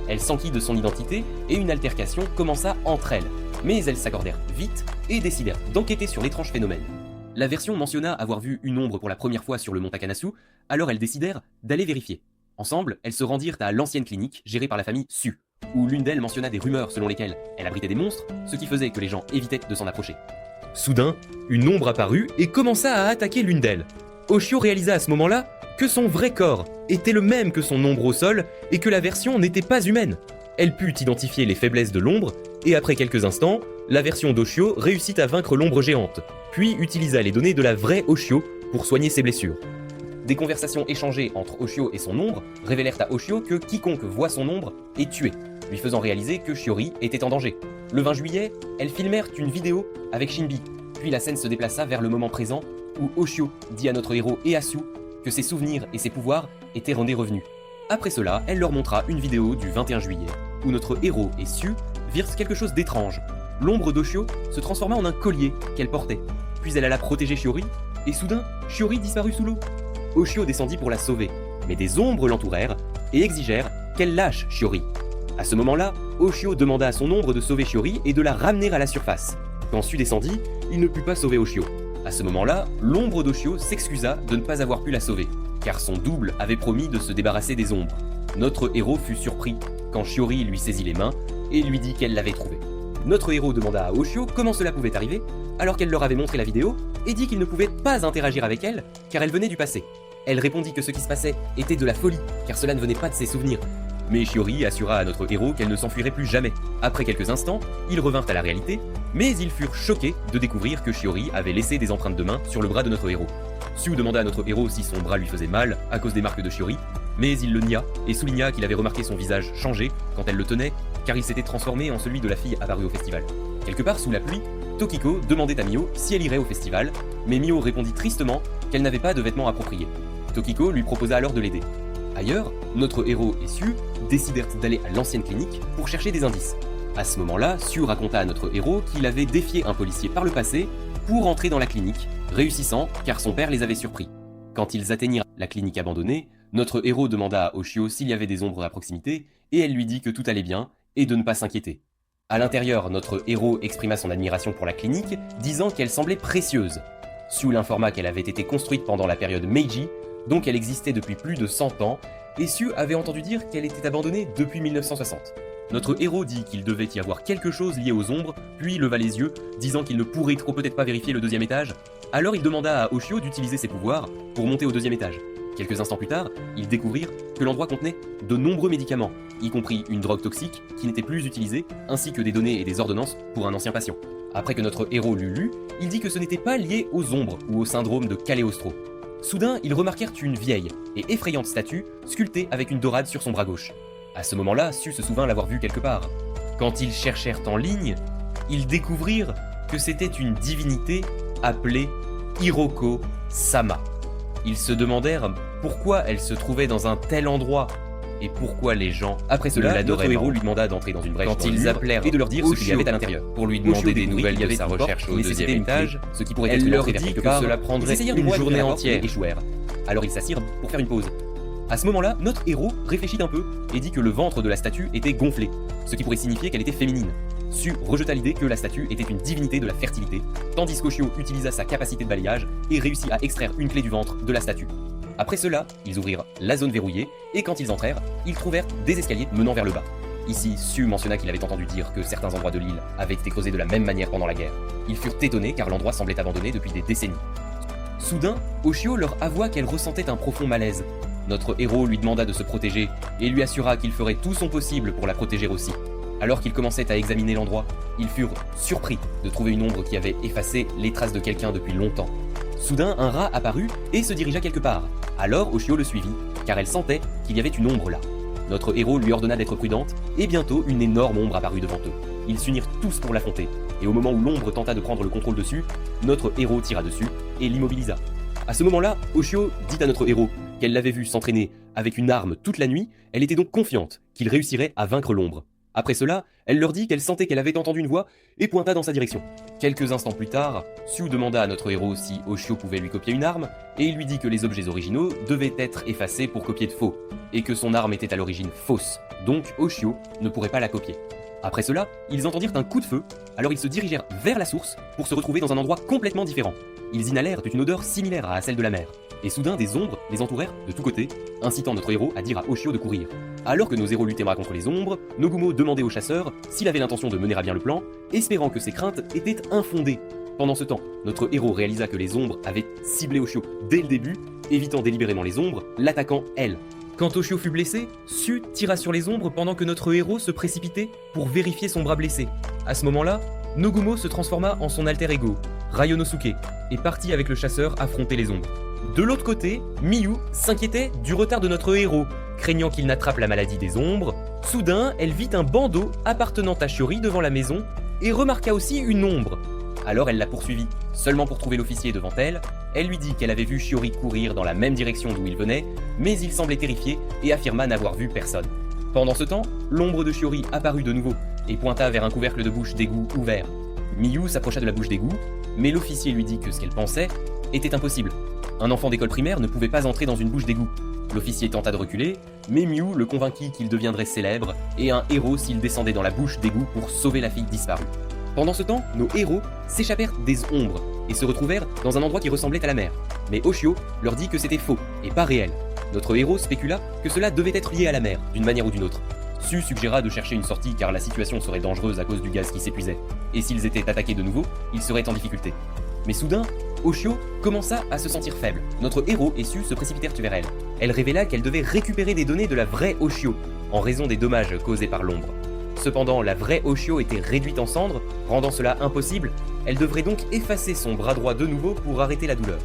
Speaker 1: Elle s'enquit de son identité et une altercation commença entre elles, mais elles s'accordèrent vite et décidèrent d'enquêter sur l'étrange phénomène. La version mentionna avoir vu une ombre pour la première fois sur le mont Takanasu, alors elles décidèrent d'aller vérifier. Ensemble, elles se rendirent à l'ancienne clinique gérée par la famille Su, où l'une d'elles mentionna des rumeurs selon lesquelles elle abritait des monstres, ce qui faisait que les gens évitaient de s'en approcher. Soudain, une ombre apparut et commença à attaquer l'une d'elles. Oshio réalisa à ce moment-là que son vrai corps était le même que son ombre au sol et que la version n'était pas humaine. Elle put identifier les faiblesses de l'ombre et après quelques instants, la version d'Oshio réussit à vaincre l'ombre géante, puis utilisa les données de la vraie Oshio pour soigner ses blessures. Des conversations échangées entre Oshio et son ombre révélèrent à Oshio que quiconque voit son ombre est tué, lui faisant réaliser que Shiori était en danger. Le 20 juillet, elles filmèrent une vidéo avec Shinbi, puis la scène se déplaça vers le moment présent où Oshio dit à notre héros et à Su que ses souvenirs et ses pouvoirs étaient rendus revenus. Après cela, elle leur montra une vidéo du 21 juillet, où notre héros et Siu virent quelque chose d'étrange. L'ombre d'Oshio se transforma en un collier qu'elle portait. Puis elle alla protéger Shiori, et soudain, Shiori disparut sous l'eau. Oshio descendit pour la sauver, mais des ombres l'entourèrent et exigèrent qu'elle lâche Shiori. À ce moment-là, Oshio demanda à son ombre de sauver Shiori et de la ramener à la surface. Quand Siu descendit, il ne put pas sauver Oshio. À ce moment-là, l'ombre d'Oshio s'excusa de ne pas avoir pu la sauver, car son double avait promis de se débarrasser des ombres. Notre héros fut surpris quand Shiori lui saisit les mains et lui dit qu'elle l'avait trouvé. Notre héros demanda à Oshio comment cela pouvait arriver, alors qu'elle leur avait montré la vidéo, et dit qu'il ne pouvait pas interagir avec elle, car elle venait du passé. Elle répondit que ce qui se passait était de la folie, car cela ne venait pas de ses souvenirs. Mais Shiori assura à notre héros qu'elle ne s'enfuirait plus jamais. Après quelques instants, ils revinrent à la réalité, mais ils furent choqués de découvrir que Shiori avait laissé des empreintes de main sur le bras de notre héros. Siu demanda à notre héros si son bras lui faisait mal à cause des marques de Shiori, mais il le nia et souligna qu'il avait remarqué son visage changer quand elle le tenait, car il s'était transformé en celui de la fille apparue au festival. Quelque part sous la pluie, Tokiko demandait à Mio si elle irait au festival, mais Mio répondit tristement qu'elle n'avait pas de vêtements appropriés. Tokiko lui proposa alors de l'aider. Ailleurs, notre héros et Siu décidèrent d'aller à l'ancienne clinique pour chercher des indices. À ce moment-là, Siu raconta à notre héros qu'il avait défié un policier par le passé pour entrer dans la clinique, réussissant car son père les avait surpris. Quand ils atteignirent la clinique abandonnée, notre héros demanda à Oshio s'il y avait des ombres à proximité, et elle lui dit que tout allait bien et de ne pas s'inquiéter. À l'intérieur, notre héros exprima son admiration pour la clinique, disant qu'elle semblait précieuse. Siu l'informa qu'elle avait été construite pendant la période Meiji, donc elle existait depuis plus de 100 ans, et Siu avait entendu dire qu'elle était abandonnée depuis 1960. Notre héros dit qu'il devait y avoir quelque chose lié aux ombres, puis leva les yeux, disant qu'il ne pourrait trop peut-être pas vérifier le deuxième étage. Alors il demanda à Oshio d'utiliser ses pouvoirs pour monter au deuxième étage. Quelques instants plus tard, ils découvrirent que l'endroit contenait de nombreux médicaments, y compris une drogue toxique qui n'était plus utilisée, ainsi que des données et des ordonnances pour un ancien patient. Après que notre héros l'eut lu, il dit que ce n'était pas lié aux ombres ou au syndrome de Cagliostro. Soudain, ils remarquèrent une vieille et effrayante statue sculptée avec une dorade sur son bras gauche. À ce moment-là, Siu se souvint l'avoir vue quelque part. Quand ils cherchèrent en ligne, ils découvrirent que c'était une divinité appelée Hiroko Sama. Ils se demandèrent pourquoi elle se trouvait dans un tel endroit et pourquoi les gens après cela notre héros lui demanda d'entrer dans une brèche quand ils appelèrent et de leur dire ce qu'il y avait à l'intérieur pour lui demander des nouvelles de sa recherche au deuxième étage, ce qui pourrait être leur dit que cela prendrait une journée entière et échouèrent. Alors ils s'assirent pour faire une pause. À ce moment-là, notre héros réfléchit un peu et dit que le ventre de la statue était gonflé, ce qui pourrait signifier qu'elle était féminine. Siu rejeta l'idée que la statue était une divinité de la fertilité, tandis qu'Oshio utilisa sa capacité de balayage et réussit à extraire une clé du ventre de la statue. Après cela, ils ouvrirent la zone verrouillée et quand ils entrèrent, ils trouvèrent des escaliers menant vers le bas. Ici, Siu mentionna qu'il avait entendu dire que certains endroits de l'île avaient été creusés de la même manière pendant la guerre. Ils furent étonnés car l'endroit semblait abandonné depuis des décennies. Soudain, Oshio leur avoua qu'elle ressentait un profond malaise. Notre héros lui demanda de se protéger et lui assura qu'il ferait tout son possible pour la protéger aussi. Alors qu'ils commençaient à examiner l'endroit, ils furent surpris de trouver une ombre qui avait effacé les traces de quelqu'un depuis longtemps. Soudain, un rat apparut et se dirigea quelque part. Alors Oshio le suivit, car elle sentait qu'il y avait une ombre là. Notre héros lui ordonna d'être prudente, et bientôt une énorme ombre apparut devant eux. Ils s'unirent tous pour l'affronter, et au moment où l'ombre tenta de prendre le contrôle dessus, notre héros tira dessus et l'immobilisa. À ce moment-là, Oshio dit à notre héros qu'elle l'avait vu s'entraîner avec une arme toute la nuit, elle était donc confiante qu'il réussirait à vaincre l'ombre. Après cela, elle leur dit qu'elle sentait qu'elle avait entendu une voix et pointa dans sa direction. Quelques instants plus tard, Siu demanda à notre héros si Oshio pouvait lui copier une arme, et il lui dit que les objets originaux devaient être effacés pour copier de faux, et que son arme était à l'origine fausse, donc Oshio ne pourrait pas la copier. Après cela, ils entendirent un coup de feu, alors ils se dirigèrent vers la source pour se retrouver dans un endroit complètement différent. Ils inhalèrent une odeur similaire à celle de la mer, et soudain des ombres les entourèrent de tous côtés, incitant notre héros à dire à Oshio de courir. Alors que nos héros luttaient contre les ombres, Nogumo demandait au chasseur s'il avait l'intention de mener à bien le plan, espérant que ses craintes étaient infondées. Pendant ce temps, notre héros réalisa que les ombres avaient ciblé Oshio dès le début, évitant délibérément les ombres, l'attaquant elle. Quand Oshio fut blessé, Siu tira sur les ombres pendant que notre héros se précipitait pour vérifier son bras blessé. À ce moment-là, Nogumo se transforma en son alter ego, Ryonosuke, et partit avec le chasseur affronter les ombres. De l'autre côté, Miyu s'inquiétait du retard de notre héros, craignant qu'il n'attrape la maladie des ombres. Soudain, elle vit un bandeau appartenant à Shiori devant la maison et remarqua aussi une ombre. Alors elle la poursuivit, seulement pour trouver l'officier devant elle. Elle lui dit qu'elle avait vu Shiori courir dans la même direction d'où il venait, mais il semblait terrifié et affirma n'avoir vu personne. Pendant ce temps, l'ombre de Shiori apparut de nouveau et pointa vers un couvercle de bouche d'égout ouvert. Miyu s'approcha de la bouche d'égout, mais l'officier lui dit que ce qu'elle pensait était impossible. Un enfant d'école primaire ne pouvait pas entrer dans une bouche d'égout. L'officier tenta de reculer, mais Miyu le convainquit qu'il deviendrait célèbre et un héros s'il descendait dans la bouche d'égout pour sauver la fille disparue. Pendant ce temps, nos héros s'échappèrent des ombres et se retrouvèrent dans un endroit qui ressemblait à la mer. Mais Oshio leur dit que c'était faux et pas réel. Notre héros spécula que cela devait être lié à la mer, d'une manière ou d'une autre. Su suggéra de chercher une sortie car la situation serait dangereuse à cause du gaz qui s'épuisait, et s'ils étaient attaqués de nouveau, ils seraient en difficulté. Mais soudain, Oshio commença à se sentir faible. Notre héros et Su se précipitèrent vers elle. Elle révéla qu'elle devait récupérer des données de la vraie Oshio, en raison des dommages causés par l'ombre. Cependant, la vraie Oshio était réduite en cendres, rendant cela impossible. Elle devrait donc effacer son bras droit de nouveau pour arrêter la douleur.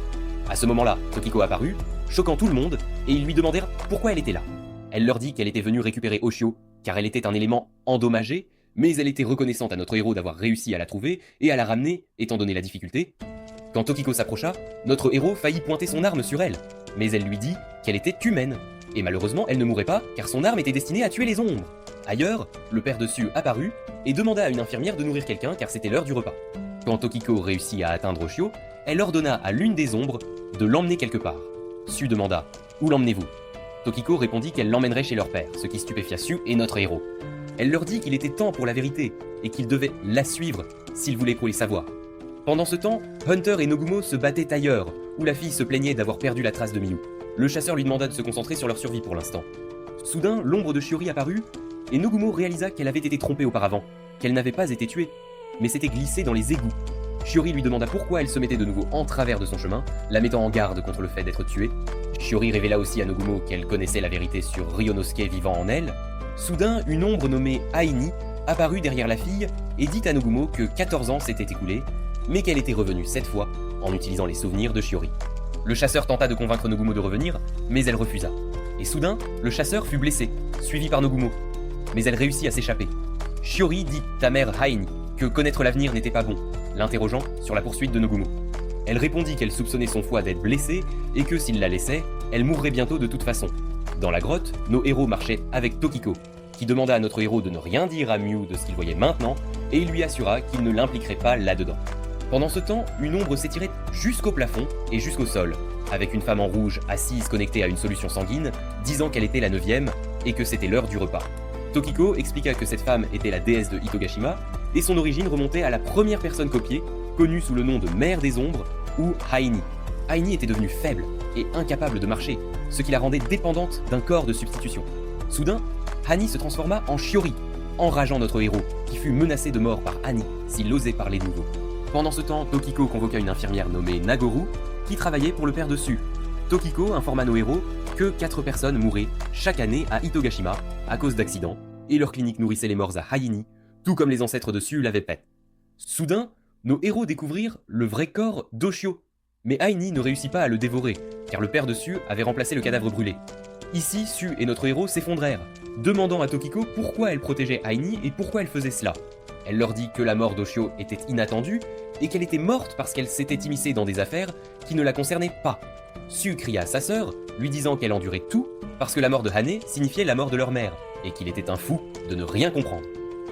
Speaker 1: À ce moment-là, Tokiko apparut, choquant tout le monde, et ils lui demandèrent pourquoi elle était là. Elle leur dit qu'elle était venue récupérer Oshio, car elle était un élément endommagé, mais elle était reconnaissante à notre héros d'avoir réussi à la trouver et à la ramener, étant donné la difficulté. Quand Tokiko s'approcha, notre héros faillit pointer son arme sur elle, mais elle lui dit qu'elle était humaine. Et malheureusement, elle ne mourrait pas, car son arme était destinée à tuer les ombres. Ailleurs, le père de Su apparut et demanda à une infirmière de nourrir quelqu'un car c'était l'heure du repas. Quand Tokiko réussit à atteindre Oshio, elle ordonna à l'une des ombres de l'emmener quelque part. Su demanda « Où l'emmenez-vous » Tokiko répondit qu'elle l'emmènerait chez leur père, ce qui stupéfia Su et notre héros. Elle leur dit qu'il était temps pour la vérité et qu'ils devaient la suivre s'ils voulaient les savoir. Pendant ce temps, Hunter et Nogumo se battaient ailleurs, où la fille se plaignait d'avoir perdu la trace de Miyu. Le chasseur lui demanda de se concentrer sur leur survie pour l'instant. Soudain, l'ombre de Shiori apparut, et Nogumo réalisa qu'elle avait été trompée auparavant, qu'elle n'avait pas été tuée, mais s'était glissée dans les égouts. Shiori lui demanda pourquoi elle se mettait de nouveau en travers de son chemin, la mettant en garde contre le fait d'être tuée. Shiori révéla aussi à Nogumo qu'elle connaissait la vérité sur Ryonosuke vivant en elle. Soudain, une ombre nommée Aini apparut derrière la fille et dit à Nogumo que 14 ans s'étaient écoulés, mais qu'elle était revenue cette fois en utilisant les souvenirs de Shiori. Le chasseur tenta de convaincre Nogumo de revenir, mais elle refusa. Et soudain, le chasseur fut blessé, suivi par Nogumo. Mais elle réussit à s'échapper. Shiori dit à mère Aini que connaître l'avenir n'était pas bon, l'interrogeant sur la poursuite de Nogumo. Elle répondit qu'elle soupçonnait son foie d'être blessé et que s'il la laissait, elle mourrait bientôt de toute façon. Dans la grotte, nos héros marchaient avec Tokiko, qui demanda à notre héros de ne rien dire à Miyu de ce qu'il voyait maintenant, et il lui assura qu'il ne l'impliquerait pas là-dedans. Pendant ce temps, une ombre s'étirait jusqu'au plafond et jusqu'au sol, avec une femme en rouge assise connectée à une solution sanguine, disant qu'elle était la 9e et que c'était l'heure du repas. Tokiko expliqua que cette femme était la déesse de Hitogashima, et son origine remontait à la première personne copiée, connue sous le nom de Mère des Ombres, ou Aini. Aini était devenue faible et incapable de marcher, ce qui la rendait dépendante d'un corps de substitution. Soudain, Hani se transforma en Shiori, enrageant notre héros, qui fut menacé de mort par Hani s'il osait parler de nouveau. Pendant ce temps, Tokiko convoqua une infirmière nommée Nagoru, qui travaillait pour le père de Su. Tokiko informa nos héros que 4 personnes mouraient chaque année à Hitogashima à cause d'accidents, et leur clinique nourrissait les morts à Hayini, tout comme les ancêtres de Su l'avaient fait. Soudain, nos héros découvrirent le vrai corps d'Oshio, mais Aini ne réussit pas à le dévorer, car le père de Su avait remplacé le cadavre brûlé. Ici, Su et notre héros s'effondrèrent, demandant à Tokiko pourquoi elle protégeait Aini et pourquoi elle faisait cela. Elle leur dit que la mort d'Oshio était inattendue et qu'elle était morte parce qu'elle s'était immiscée dans des affaires qui ne la concernaient pas. Su cria à sa sœur, lui disant qu'elle endurait tout parce que la mort de Hane signifiait la mort de leur mère et qu'il était un fou de ne rien comprendre.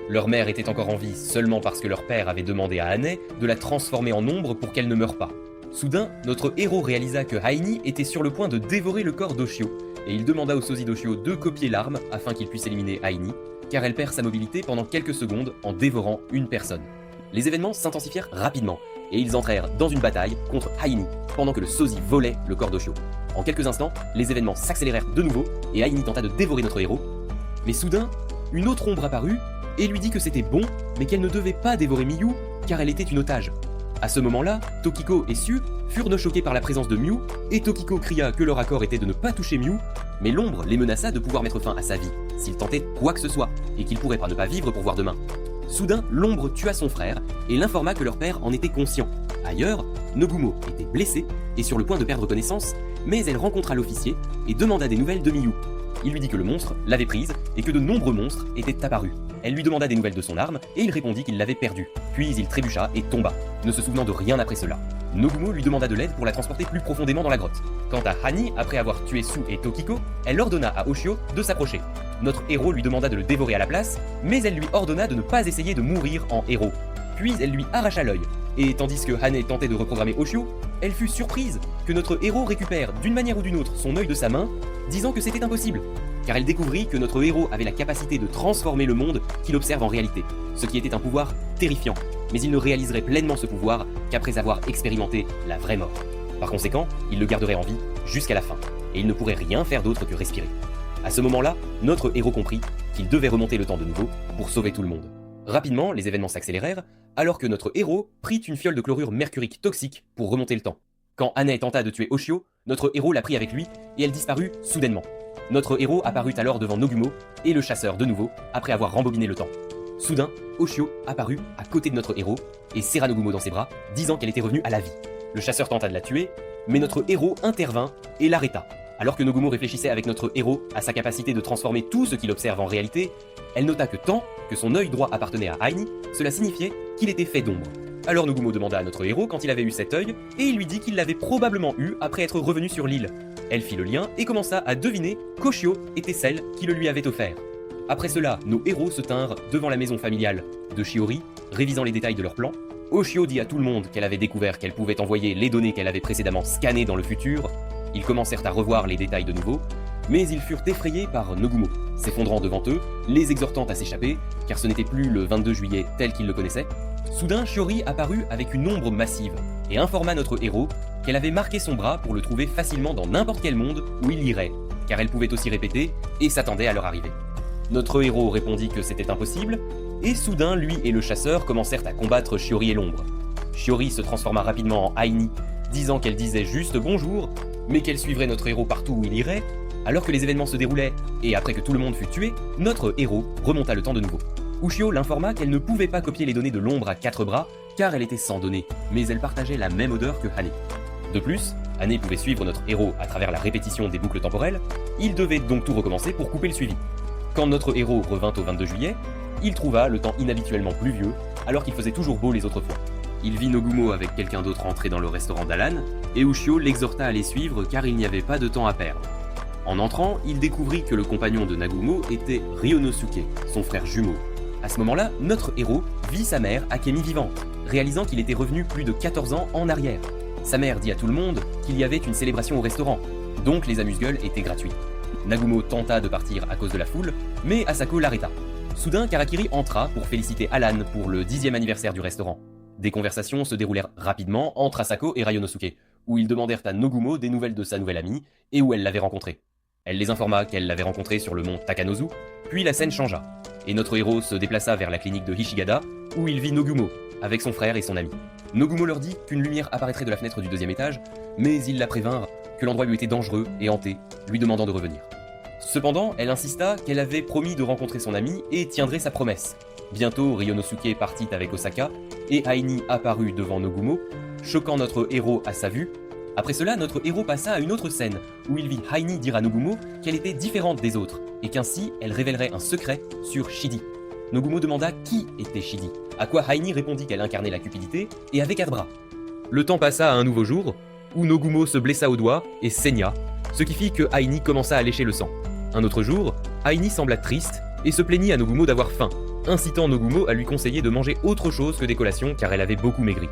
Speaker 1: Leur mère était encore en vie seulement parce que leur père avait demandé à Hane de la transformer en ombre pour qu'elle ne meure pas. Soudain, notre héros réalisa que Aini était sur le point de dévorer le corps d'Oshio et il demanda au sosie d'Oshio de copier l'arme afin qu'il puisse éliminer Aini, car elle perd sa mobilité pendant quelques secondes en dévorant une personne. Les événements s'intensifièrent rapidement, et ils entrèrent dans une bataille contre Aini, pendant que le sosie volait le corps d'Oshio. En quelques instants, les événements s'accélérèrent de nouveau, et Aini tenta de dévorer notre héros. Mais soudain, une autre ombre apparut, et lui dit que c'était bon, mais qu'elle ne devait pas dévorer Miyu, car elle était une otage. À ce moment-là, Tokiko et Su furent choqués par la présence de Miyu, et Tokiko cria que leur accord était de ne pas toucher Miyu, mais l'ombre les menaça de pouvoir mettre fin à sa vie, s'il tentait quoi que ce soit, et qu'il pourrait pas ne pas vivre pour voir demain. Soudain, l'ombre tua son frère, et l'informa que leur père en était conscient. Ailleurs, Nogumo était blessée, et sur le point de perdre connaissance, mais elle rencontra l'officier, et demanda des nouvelles de Miyu. Il lui dit que le monstre l'avait prise, et que de nombreux monstres étaient apparus. Elle lui demanda des nouvelles de son arme, et il répondit qu'il l'avait perdue. Puis il trébucha et tomba, ne se souvenant de rien après cela. Nogumo lui demanda de l'aide pour la transporter plus profondément dans la grotte. Quant à Hani, après avoir tué Su et Tokiko, elle ordonna à Oshio de s'approcher. Notre héros lui demanda de le dévorer à la place, mais elle lui ordonna de ne pas essayer de mourir en héros. Puis elle lui arracha l'œil, et tandis que Hane tentait de reprogrammer Oshio, elle fut surprise que notre héros récupère d'une manière ou d'une autre son œil de sa main, disant que c'était impossible, car elle découvrit que notre héros avait la capacité de transformer le monde qu'il observe en réalité, ce qui était un pouvoir terrifiant, mais il ne réaliserait pleinement ce pouvoir qu'après avoir expérimenté la vraie mort. Par conséquent, il le garderait en vie jusqu'à la fin, et il ne pourrait rien faire d'autre que respirer. À ce moment-là, notre héros comprit qu'il devait remonter le temps de nouveau pour sauver tout le monde. Rapidement, les événements s'accélérèrent, alors que notre héros prit une fiole de chlorure mercurique toxique pour remonter le temps. Quand Hane tenta de tuer Oshio, notre héros la prit avec lui et elle disparut soudainement. Notre héros apparut alors devant Nogumo et le chasseur de nouveau après avoir rembobiné le temps. Soudain, Oshio apparut à côté de notre héros et serra Nogumo dans ses bras, disant qu'elle était revenue à la vie. Le chasseur tenta de la tuer, mais notre héros intervint et l'arrêta. Alors que Nogumo réfléchissait avec notre héros à sa capacité de transformer tout ce qu'il observe en réalité, elle nota que tant que son œil droit appartenait à Aini, cela signifiait qu'il était fait d'ombre. Alors Nogumo demanda à notre héros quand il avait eu cet œil, et il lui dit qu'il l'avait probablement eu après être revenu sur l'île. Elle fit le lien et commença à deviner qu'Oshio était celle qui le lui avait offert. Après cela, nos héros se tinrent devant la maison familiale de Shiori, révisant les détails de leur plan. Oshio dit à tout le monde qu'elle avait découvert qu'elle pouvait envoyer les données qu'elle avait précédemment scannées dans le futur. Ils commencèrent à revoir les détails de nouveau, mais ils furent effrayés par Nogumo, s'effondrant devant eux, les exhortant à s'échapper, car ce n'était plus le 22 juillet tel qu'ils le connaissaient. Soudain, Shiori apparut avec une ombre massive, et informa notre héros qu'elle avait marqué son bras pour le trouver facilement dans n'importe quel monde où il irait, car elle pouvait aussi répéter et s'attendait à leur arrivée. Notre héros répondit que c'était impossible, et soudain, lui et le chasseur commencèrent à combattre Shiori et l'ombre. Shiori se transforma rapidement en Aini, disant qu'elle disait juste bonjour, mais qu'elle suivrait notre héros partout où il irait. Alors que les événements se déroulaient, et après que tout le monde fut tué, notre héros remonta le temps de nouveau. Ushio l'informa qu'elle ne pouvait pas copier les données de l'ombre à 4 bras, car elle était sans données, mais elle partageait la même odeur que Hane. De plus, Hane pouvait suivre notre héros à travers la répétition des boucles temporelles, il devait donc tout recommencer pour couper le suivi. Quand notre héros revint au 22 juillet, il trouva le temps inhabituellement pluvieux, alors qu'il faisait toujours beau les autres fois. Il vit Nogumo avec quelqu'un d'autre entrer dans le restaurant d'Alan, et Ushio l'exhorta à les suivre car il n'y avait pas de temps à perdre. En entrant, il découvrit que le compagnon de Nagumo était Ryonosuke, son frère jumeau. À ce moment-là, notre héros vit sa mère Akemi vivante, réalisant qu'il était revenu plus de 14 ans en arrière. Sa mère dit à tout le monde qu'il y avait une célébration au restaurant, donc les amuse-gueules étaient gratuits. Nagumo tenta de partir à cause de la foule, mais Asako l'arrêta. Soudain, Karakiri entra pour féliciter Alan pour le 10e anniversaire du restaurant. Des conversations se déroulèrent rapidement entre Asako et Ryonosuke, où ils demandèrent à Nogumo des nouvelles de sa nouvelle amie et où elle l'avait rencontrée. Elle les informa qu'elle l'avait rencontrée sur le mont Takanozu, puis la scène changea, et notre héros se déplaça vers la clinique de Hishigada, où il vit Nogumo, avec son frère et son ami. Nogumo leur dit qu'une lumière apparaîtrait de la fenêtre du 2e étage, mais ils la prévinrent que l'endroit lui était dangereux et hanté, lui demandant de revenir. Cependant, elle insista qu'elle avait promis de rencontrer son ami et tiendrait sa promesse. Bientôt, Ryonosuke partit avec Osaka, et Aini apparut devant Nogumo, choquant notre héros à sa vue. Après cela, notre héros passa à une autre scène, où il vit Aini dire à Nogumo qu'elle était différente des autres, et qu'ainsi elle révélerait un secret sur Shidi. Nogumo demanda qui était Shidi, à quoi Aini répondit qu'elle incarnait la cupidité et avait 4 bras. Le temps passa à un nouveau jour, où Nogumo se blessa au doigt et saigna, ce qui fit que Aini commença à lécher le sang. Un autre jour, Aini sembla triste et se plaignit à Nogumo d'avoir faim, incitant Nogumo à lui conseiller de manger autre chose que des collations car elle avait beaucoup maigri.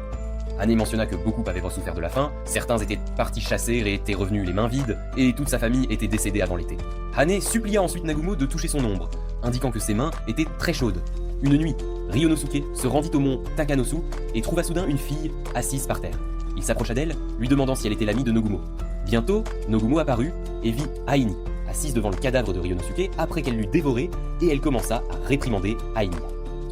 Speaker 1: Hane mentionna que beaucoup avaient souffert de la faim, certains étaient partis chasser et étaient revenus les mains vides, et toute sa famille était décédée avant l'été. Hane supplia ensuite Nagumo de toucher son ombre, indiquant que ses mains étaient très chaudes. Une nuit, Ryonosuke se rendit au mont Takanosu et trouva soudain une fille assise par terre. Il s'approcha d'elle, lui demandant si elle était l'amie de Nogumo. Bientôt, Nogumo apparut et vit Aini, assise devant le cadavre de Ryonosuke après qu'elle l'eut dévoré, et elle commença à réprimander Aini.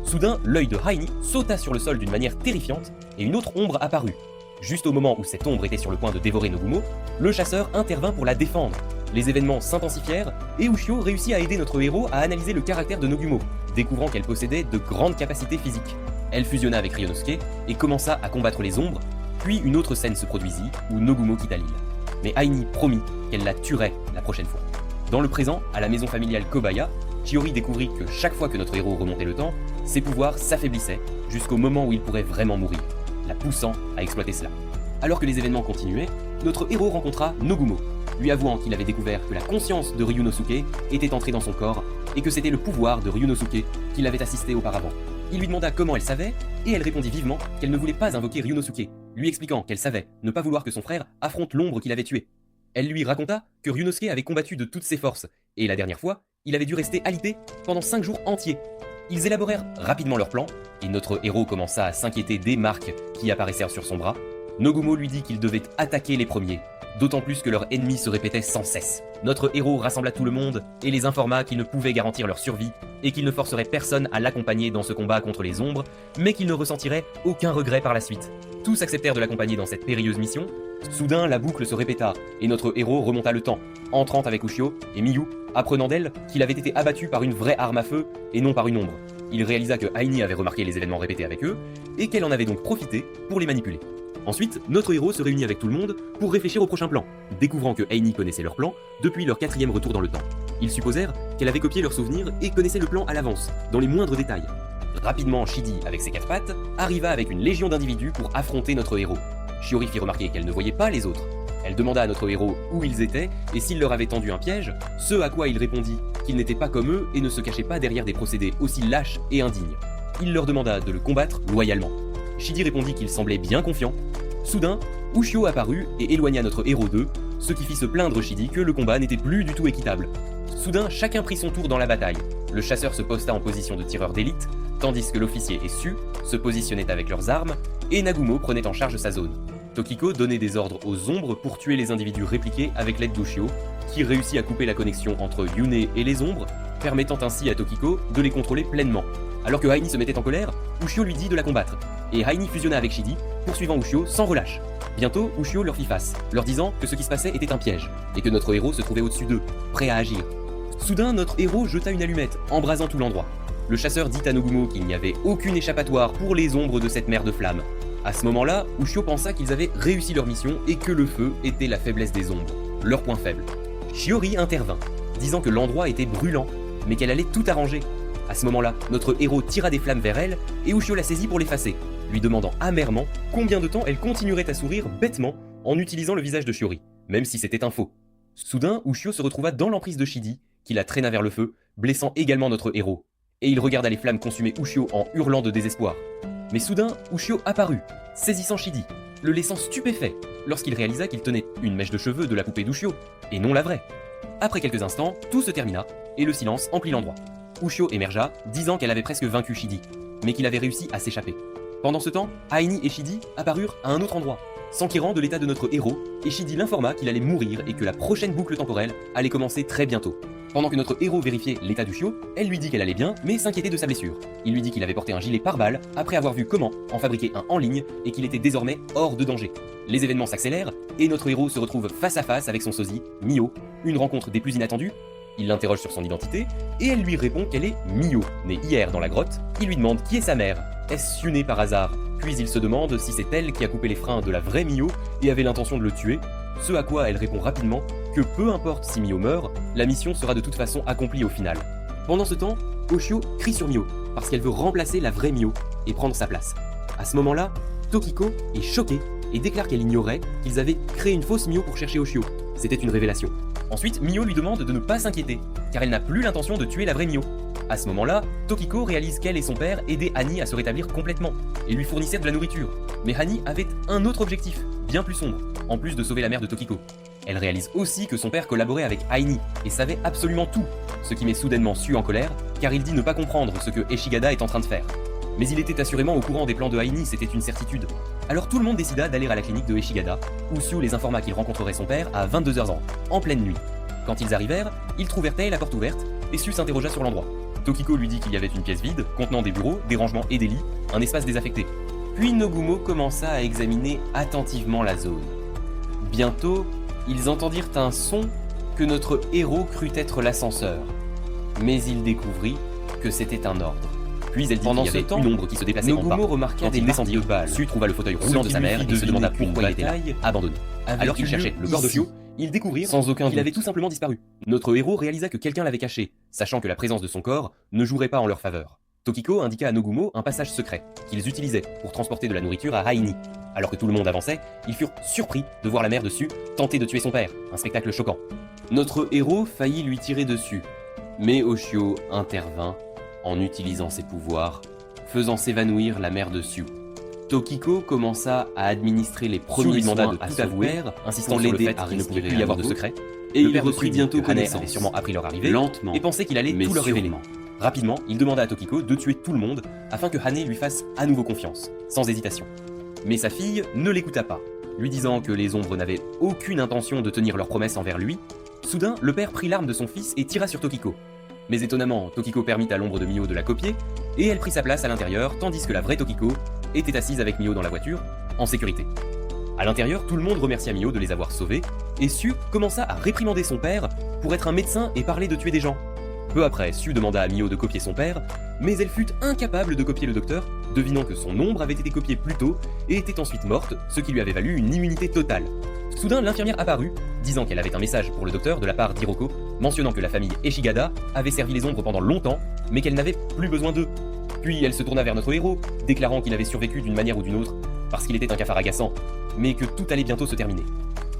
Speaker 1: Soudain, l'œil de Aini sauta sur le sol d'une manière terrifiante, et une autre ombre apparut. Juste au moment où cette ombre était sur le point de dévorer Nogumo, le chasseur intervint pour la défendre. Les événements s'intensifièrent, et Ushio réussit à aider notre héros à analyser le caractère de Nogumo, découvrant qu'elle possédait de grandes capacités physiques. Elle fusionna avec Ryonosuke et commença à combattre les ombres, puis une autre scène se produisit où Nogumo quitta l'île. Mais Aini promit qu'elle la tuerait la prochaine fois. Dans le présent, à la maison familiale Kobaya, Shiori découvrit que chaque fois que notre héros remontait le temps, ses pouvoirs s'affaiblissaient jusqu'au moment où il pourrait vraiment mourir, la poussant à exploiter cela. Alors que les événements continuaient, notre héros rencontra Nogumo, lui avouant qu'il avait découvert que la conscience de Ryonosuke était entrée dans son corps et que c'était le pouvoir de Ryunosuke qui l'avait assisté auparavant. Il lui demanda comment elle savait, et elle répondit vivement qu'elle ne voulait pas invoquer Ryunosuke, lui expliquant qu'elle savait ne pas vouloir que son frère affronte l'ombre qui l'avait tué. Elle lui raconta que Ryunosuke avait combattu de toutes ses forces, et la dernière fois, il avait dû rester alité pendant 5 jours entiers. Ils élaborèrent rapidement leur plan, et notre héros commença à s'inquiéter des marques qui apparaissèrent sur son bras. Nogumo lui dit qu'il devait attaquer les premiers, d'autant plus que leur ennemi se répétait sans cesse. Notre héros rassembla tout le monde et les informa qu'il ne pouvait garantir leur survie et qu'il ne forcerait personne à l'accompagner dans ce combat contre les ombres, mais qu'il ne ressentirait aucun regret par la suite. Tous acceptèrent de l'accompagner dans cette périlleuse mission. Soudain, la boucle se répéta et notre héros remonta le temps, entrant avec Ushio et Miyu, apprenant d'elle qu'il avait été abattu par une vraie arme à feu et non par une ombre. Il réalisa que Aini avait remarqué les événements répétés avec eux et qu'elle en avait donc profité pour les manipuler. Ensuite, notre héros se réunit avec tout le monde pour réfléchir au prochain plan, découvrant que Aini connaissait leur plan depuis leur 4e retour dans le temps. Ils supposèrent qu'elle avait copié leurs souvenirs et connaissait le plan à l'avance, dans les moindres détails. Rapidement, Shidi, avec ses 4 pattes, arriva avec une légion d'individus pour affronter notre héros. Shiori fit remarquer qu'elle ne voyait pas les autres. Elle demanda à notre héros où ils étaient et s'il leur avait tendu un piège, ce à quoi il répondit qu'ils n'étaient pas comme eux et ne se cachaient pas derrière des procédés aussi lâches et indignes. Il leur demanda de le combattre loyalement. Shidi répondit qu'il semblait bien confiant. Soudain, Ushio apparut et éloigna notre héros d'eux, ce qui fit se plaindre Shidi que le combat n'était plus du tout équitable. Soudain, chacun prit son tour dans la bataille. Le chasseur se posta en position de tireur d'élite, tandis que l'officier et Su se positionnaient avec leurs armes, et Nagumo prenait en charge sa zone. Tokiko donnait des ordres aux ombres pour tuer les individus répliqués avec l'aide d'Ushio, qui réussit à couper la connexion entre Yune et les ombres, permettant ainsi à Tokiko de les contrôler pleinement. Alors que Haini se mettait en colère, Ushio lui dit de la combattre, et Haini fusionna avec Shidi, poursuivant Ushio sans relâche. Bientôt, Ushio leur fit face, leur disant que ce qui se passait était un piège, et que notre héros se trouvait au-dessus d'eux, prêt à agir. Soudain, notre héros jeta une allumette, embrasant tout l'endroit. Le chasseur dit à Nogumo qu'il n'y avait aucune échappatoire pour les ombres de cette mer de flammes. À ce moment-là, Ushio pensa qu'ils avaient réussi leur mission et que le feu était la faiblesse des ombres, leur point faible. Shiori intervint, disant que l'endroit était brûlant, mais qu'elle allait tout arranger. À ce moment-là, notre héros tira des flammes vers elle et Ushio la saisit pour l'effacer, lui demandant amèrement combien de temps elle continuerait à sourire bêtement en utilisant le visage de Shiori, même si c'était un faux. Soudain, Ushio se retrouva dans l'emprise de Shidi, qui la traîna vers le feu, blessant également notre héros. Et il regarda les flammes consumer Ushio en hurlant de désespoir. Mais soudain, Ushio apparut, saisissant Shidi, le laissant stupéfait lorsqu'il réalisa qu'il tenait une mèche de cheveux de la poupée d'Ushio, et non la vraie. Après quelques instants, tout se termina, et le silence emplit l'endroit. Ushio émergea, disant qu'elle avait presque vaincu Shidi, mais qu'il avait réussi à s'échapper. Pendant ce temps, Aini et Shidi apparurent à un autre endroit, s'enquérant de l'état de notre héros, et Shidi l'informa qu'il allait mourir et que la prochaine boucle temporelle allait commencer très bientôt. Pendant que notre héros vérifiait l'état d'Ushio, elle lui dit qu'elle allait bien, mais s'inquiétait de sa blessure. Il lui dit qu'il avait porté un gilet pare-balles après avoir vu comment en fabriquer un en ligne et qu'il était désormais hors de danger. Les événements s'accélèrent et notre héros se retrouve face à face avec son sosie, Mio, une rencontre des plus inattendues. Il l'interroge sur son identité et elle lui répond qu'elle est Mio, née hier dans la grotte. Il lui demande qui est sa mère. Est-ce Yune par hasard? Puis il se demande si c'est elle qui a coupé les freins de la vraie Mio et avait l'intention de le tuer. Ce à quoi elle répond rapidement que peu importe si Mio meurt, la mission sera de toute façon accomplie au final. Pendant ce temps, Ushio crie sur Mio parce qu'elle veut remplacer la vraie Mio et prendre sa place. À ce moment-là, Tokiko est choquée et déclare qu'elle ignorait qu'ils avaient créé une fausse Mio pour chercher Ushio. C'était une révélation. Ensuite, Mio lui demande de ne pas s'inquiéter, car elle n'a plus l'intention de tuer la vraie Mio. À ce moment-là, Tokiko réalise qu'elle et son père aidaient Hani à se rétablir complètement, et lui fournissaient de la nourriture. Mais Hani avait un autre objectif, bien plus sombre, en plus de sauver la mère de Tokiko. Elle réalise aussi que son père collaborait avec Aini, et savait absolument tout, ce qui met soudainement Su en colère, car il dit ne pas comprendre ce que Eshigada est en train de faire. Mais il était assurément au courant des plans de Aini, c'était une certitude. Alors tout le monde décida d'aller à la clinique de Eshigada, où Su les informa qu'il rencontrerait son père à 22h en pleine nuit. Quand ils arrivèrent, ils trouvèrent Tae la porte ouverte, et Su s'interrogea sur l'endroit. Tokiko lui dit qu'il y avait une pièce vide, contenant des bureaux, des rangements et des lits, un espace désaffecté. Puis Nogumo commença à examiner attentivement la zone. Bientôt, ils entendirent un son que notre héros crut être l'ascenseur. Mais il découvrit que c'était un ordre. Puis elle dit qu'il y avait une ombre qui se déplaçait en bas. Nogumo remarqua des descendit au bal. Su trouva le fauteuil roulant de sa mère et se demanda pourquoi il était là, abandonné. Alors qu'il cherchait le corps de Fio, ils découvrirent sans aucun doute qu'il avait tout simplement disparu. Notre héros réalisa que quelqu'un l'avait caché, sachant que la présence de son corps ne jouerait pas en leur faveur. Tokiko indiqua à Nogumo un passage secret qu'ils utilisaient pour transporter de la nourriture à Haini. Alors que tout le monde avançait, ils furent surpris de voir la mère de Su tenter de tuer son père, un spectacle choquant. Notre héros faillit lui tirer dessus, Mais Oshio intervint en utilisant ses pouvoirs, faisant s'évanouir la mère de Sue. Tokiko commença à administrer les premiers soins à son père, insistant sur le fait qu'il ne pouvait plus y avoir de secret. Et le père reprit bientôt connaissance. Avait sûrement appris leur arrivée, lentement, et pensait qu'il allait tout leur révéler. Rapidement, il demanda à Tokiko de tuer tout le monde afin que Hane lui fasse à nouveau confiance, sans hésitation. Mais sa fille ne l'écouta pas, lui disant que les ombres n'avaient aucune intention de tenir leur promesse envers lui. Soudain, le père prit l'arme de son fils et tira sur Tokiko. Mais étonnamment, Tokiko permit à l'ombre de Mio de la copier, et elle prit sa place à l'intérieur, tandis que la vraie Tokiko était assise avec Mio dans la voiture, en sécurité. À l'intérieur, tout le monde remercia Mio de les avoir sauvés, et Sue commença à réprimander son père pour être un médecin et parler de tuer des gens. Peu après, Sue demanda à Mio de copier son père, mais elle fut incapable de copier le docteur, devinant que son ombre avait été copiée plus tôt et était ensuite morte, ce qui lui avait valu une immunité totale. Soudain, l'infirmière apparut, disant qu'elle avait un message pour le docteur de la part d'Hiroko, mentionnant que la famille Eshigada avait servi les ombres pendant longtemps, mais qu'elle n'avait plus besoin d'eux. Puis elle se tourna vers notre héros, déclarant qu'il avait survécu d'une manière ou d'une autre, parce qu'il était un cafard agaçant, mais que tout allait bientôt se terminer.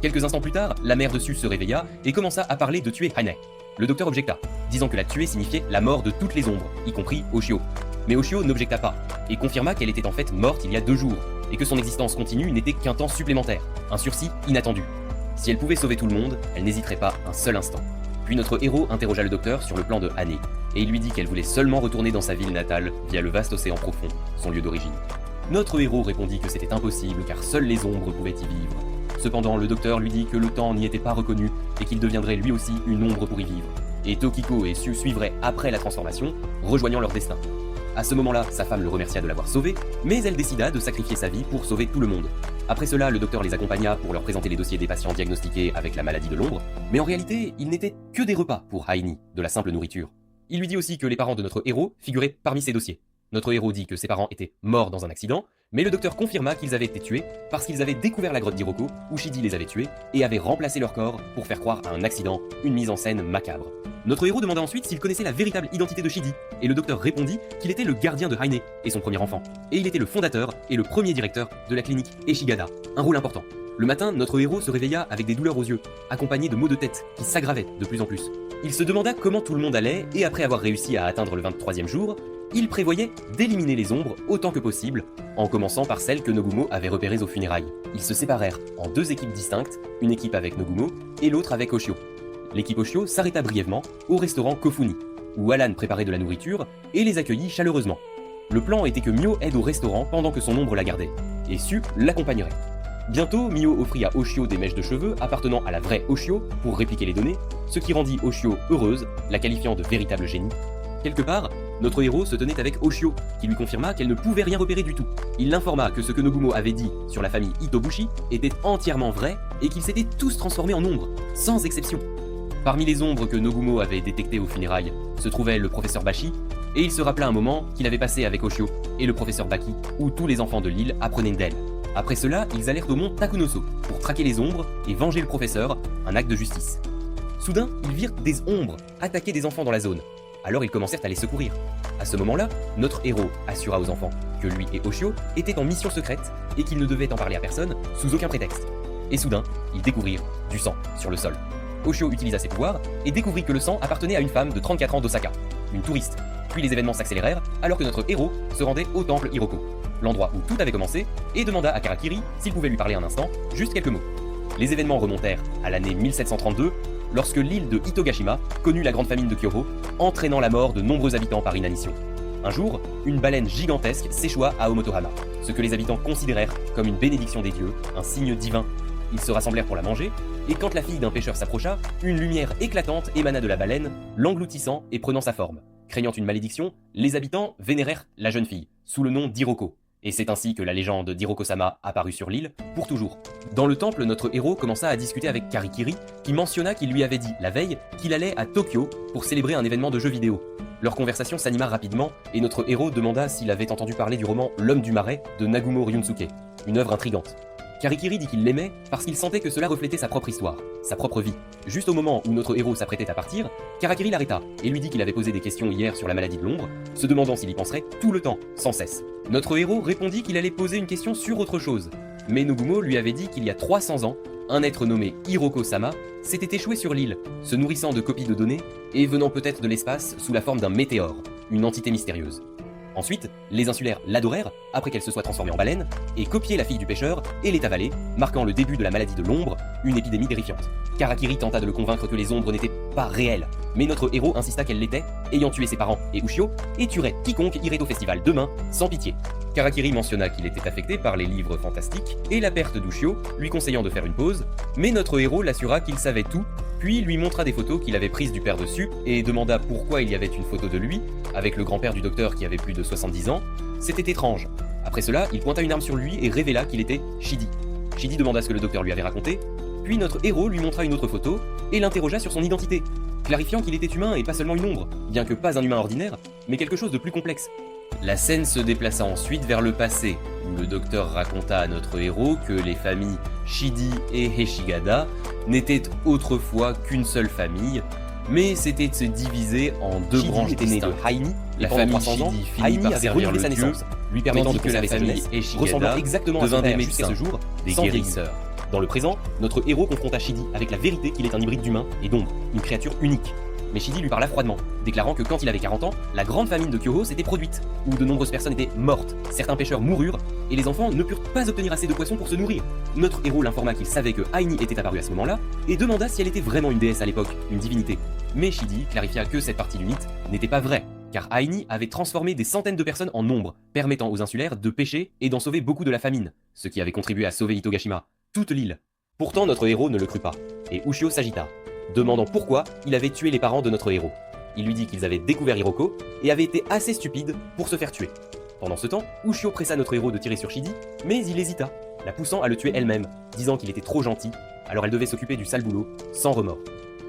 Speaker 1: Quelques instants plus tard, la mère de Sue se réveilla et commença à parler de tuer Hane. Le docteur objecta, disant que la tuer signifiait la mort de toutes les ombres, y compris Oshio. Mais Oshio n'objecta pas, et confirma qu'elle était en fait morte il y a 2 jours, et que son existence continue n'était qu'un temps supplémentaire, un sursis inattendu. Si elle pouvait sauver tout le monde, elle n'hésiterait pas un seul instant. Puis notre héros interrogea le docteur sur le plan de Hane, et il lui dit qu'elle voulait seulement retourner dans sa ville natale via le vaste océan profond, son lieu d'origine. Notre héros répondit que c'était impossible car seules les ombres pouvaient y vivre. Cependant, le docteur lui dit que le temps n'y était pas reconnu et qu'il deviendrait lui aussi une ombre pour y vivre. Et Tokiko et Sue suivraient après la transformation, rejoignant leur destin. À ce moment-là, sa femme le remercia de l'avoir sauvé, mais elle décida de sacrifier sa vie pour sauver tout le monde. Après cela, le docteur les accompagna pour leur présenter les dossiers des patients diagnostiqués avec la maladie de l'ombre, mais en réalité, il n'était que des repas pour Haini, de la simple nourriture. Il lui dit aussi que les parents de notre héros figuraient parmi ces dossiers. Notre héros dit que ses parents étaient morts dans un accident, mais le docteur confirma qu'ils avaient été tués parce qu'ils avaient découvert la grotte d'Hiroko, où Shidi les avait tués, et avait remplacé leur corps pour faire croire à un accident, une mise en scène macabre. Notre héros demanda ensuite s'il connaissait la véritable identité de Shidi, et le docteur répondit qu'il était le gardien de Haine et son premier enfant, et il était le fondateur et le premier directeur de la clinique Eshigada, un rôle important. Le matin, notre héros se réveilla avec des douleurs aux yeux, accompagnées de maux de tête qui s'aggravaient de plus en plus. Il se demanda comment tout le monde allait, et après avoir réussi à atteindre le 23e jour, il prévoyait d'éliminer les ombres autant que possible, en commençant par celles que Nogumo avait repérées aux funérailles. Ils se séparèrent en 2 équipes distinctes, une équipe avec Nogumo et l'autre avec Oshio. L'équipe Oshio s'arrêta brièvement au restaurant Kofuni, où Alan préparait de la nourriture et les accueillit chaleureusement. Le plan était que Mio aide au restaurant pendant que son ombre la gardait, et Sue l'accompagnerait. Bientôt, Mio offrit à Oshio des mèches de cheveux appartenant à la vraie Oshio pour répliquer les données, ce qui rendit Oshio heureuse, la qualifiant de véritable génie. Quelque part, notre héros se tenait avec Oshio, qui lui confirma qu'elle ne pouvait rien repérer du tout. Il l'informa que ce que Nogumo avait dit sur la famille Itobushi était entièrement vrai et qu'ils s'étaient tous transformés en ombres, sans exception. Parmi les ombres que Nogumo avait détectées aux funérailles se trouvait le professeur Bashi, et il se rappela un moment qu'il avait passé avec Oshio et le professeur Baki, où tous les enfants de l'île apprenaient d'elle. Après cela, ils allèrent au mont Takunoso pour traquer les ombres et venger le professeur, un acte de justice. Soudain, ils virent des ombres attaquer des enfants dans la zone. Alors ils commencèrent à les secourir. À ce moment-là, notre héros assura aux enfants que lui et Oshio étaient en mission secrète et qu'ils ne devaient en parler à personne sous aucun prétexte. Et soudain, ils découvrirent du sang sur le sol. Oshio utilisa ses pouvoirs et découvrit que le sang appartenait à une femme de 34 ans d'Osaka, une touriste. Puis les événements s'accélérèrent alors que notre héros se rendait au temple Hiroko, l'endroit où tout avait commencé, et demanda à Karakiri s'il pouvait lui parler un instant, juste quelques mots. Les événements remontèrent à l'année 1732, lorsque l'île de Hitogashima connut la grande famine de Kyoho, entraînant la mort de nombreux habitants par inanition. Un jour, une baleine gigantesque s'échoua à Omotohama, ce que les habitants considérèrent comme une bénédiction des dieux, un signe divin. Ils se rassemblèrent pour la manger, et quand la fille d'un pêcheur s'approcha, une lumière éclatante émana de la baleine, l'engloutissant et prenant sa forme. Craignant une malédiction, les habitants vénérèrent la jeune fille, sous le nom d'Hiroko. Et c'est ainsi que la légende d'Hiroko-sama apparut sur l'île, pour toujours. Dans le temple, notre héros commença à discuter avec Karikiri, qui mentionna qu'il lui avait dit, la veille, qu'il allait à Tokyo pour célébrer un événement de jeux vidéo. Leur conversation s'anima rapidement, et notre héros demanda s'il avait entendu parler du roman L'homme du marais de Nagumo Ryunsuke, une œuvre intrigante. Karikiri dit qu'il l'aimait parce qu'il sentait que cela reflétait sa propre histoire, sa propre vie. Juste au moment où notre héros s'apprêtait à partir, Karakiri l'arrêta et lui dit qu'il avait posé des questions hier sur la maladie de l'ombre, se demandant s'il y penserait tout le temps, sans cesse. Notre héros répondit qu'il allait poser une question sur autre chose. Mais Nogumo lui avait dit qu'il y a 300 ans, un être nommé Hiroko-sama s'était échoué sur l'île, se nourrissant de copies de données et venant peut-être de l'espace sous la forme d'un météore, une entité mystérieuse. Ensuite, les insulaires l'adorèrent, après qu'elle se soit transformée en baleine, et copié la fille du pêcheur et l'est avalée, marquant le début de la maladie de l'ombre, une épidémie terrifiante. Karakiri tenta de le convaincre que les ombres n'étaient pas réelles, mais notre héros insista qu'elle l'était, ayant tué ses parents et Ushio, et tuerait quiconque irait au festival demain, sans pitié. Karakiri mentionna qu'il était affecté par les livres fantastiques et la perte d'Ushio, lui conseillant de faire une pause, mais notre héros l'assura qu'il savait tout, puis lui montra des photos qu'il avait prises du père dessus et demanda pourquoi il y avait une photo de lui, avec le grand-père du docteur qui avait plus de 70 ans. C'était étrange. Après cela, il pointa une arme sur lui et révéla qu'il était Shidi. Shidi demanda ce que le docteur lui avait raconté, puis notre héros lui montra une autre photo et l'interrogea sur son identité, clarifiant qu'il était humain et pas seulement une ombre, bien que pas un humain ordinaire, mais quelque chose de plus complexe. La scène se déplaça ensuite vers le passé, où le docteur raconta à notre héros que les familles Shidi et Heshigada n'étaient autrefois qu'une seule famille, mais s'était divisée en deux branches distinctes. Haini, la famille Shidi finit par servir le dieu, lui permettant de conserver sa jeunesse, ressemblant exactement à son père jusqu'à ce jour, des guérisseurs. Dans le présent, notre héros confronta Shidi avec la vérité qu'il est un hybride d'humain et d'ombre, une créature unique. Mais Shidi lui parla froidement, déclarant que quand il avait 40 ans, la grande famine de Kyoho s'était produite, où de nombreuses personnes étaient mortes, certains pêcheurs moururent, et les enfants ne purent pas obtenir assez de poissons pour se nourrir. Notre héros l'informa qu'il savait que Aini était apparue à ce moment-là, et demanda si elle était vraiment une déesse à l'époque, une divinité. Mais Shidi clarifia que cette partie du mythe n'était pas vraie, car Aini avait transformé des centaines de personnes en ombres, permettant aux insulaires de pêcher et d'en sauver beaucoup de la famine, ce qui avait contribué à sauver Hitogashima, toute l'île. Pourtant notre héros ne le crut pas, et Ushio s'agita, demandant pourquoi il avait tué les parents de notre héros. Il lui dit qu'ils avaient découvert Hiroko et avaient été assez stupides pour se faire tuer. Pendant ce temps, Ushio pressa notre héros de tirer sur Shidi, mais il hésita, la poussant à le tuer elle-même, disant qu'il était trop gentil, alors elle devait s'occuper du sale boulot, sans remords.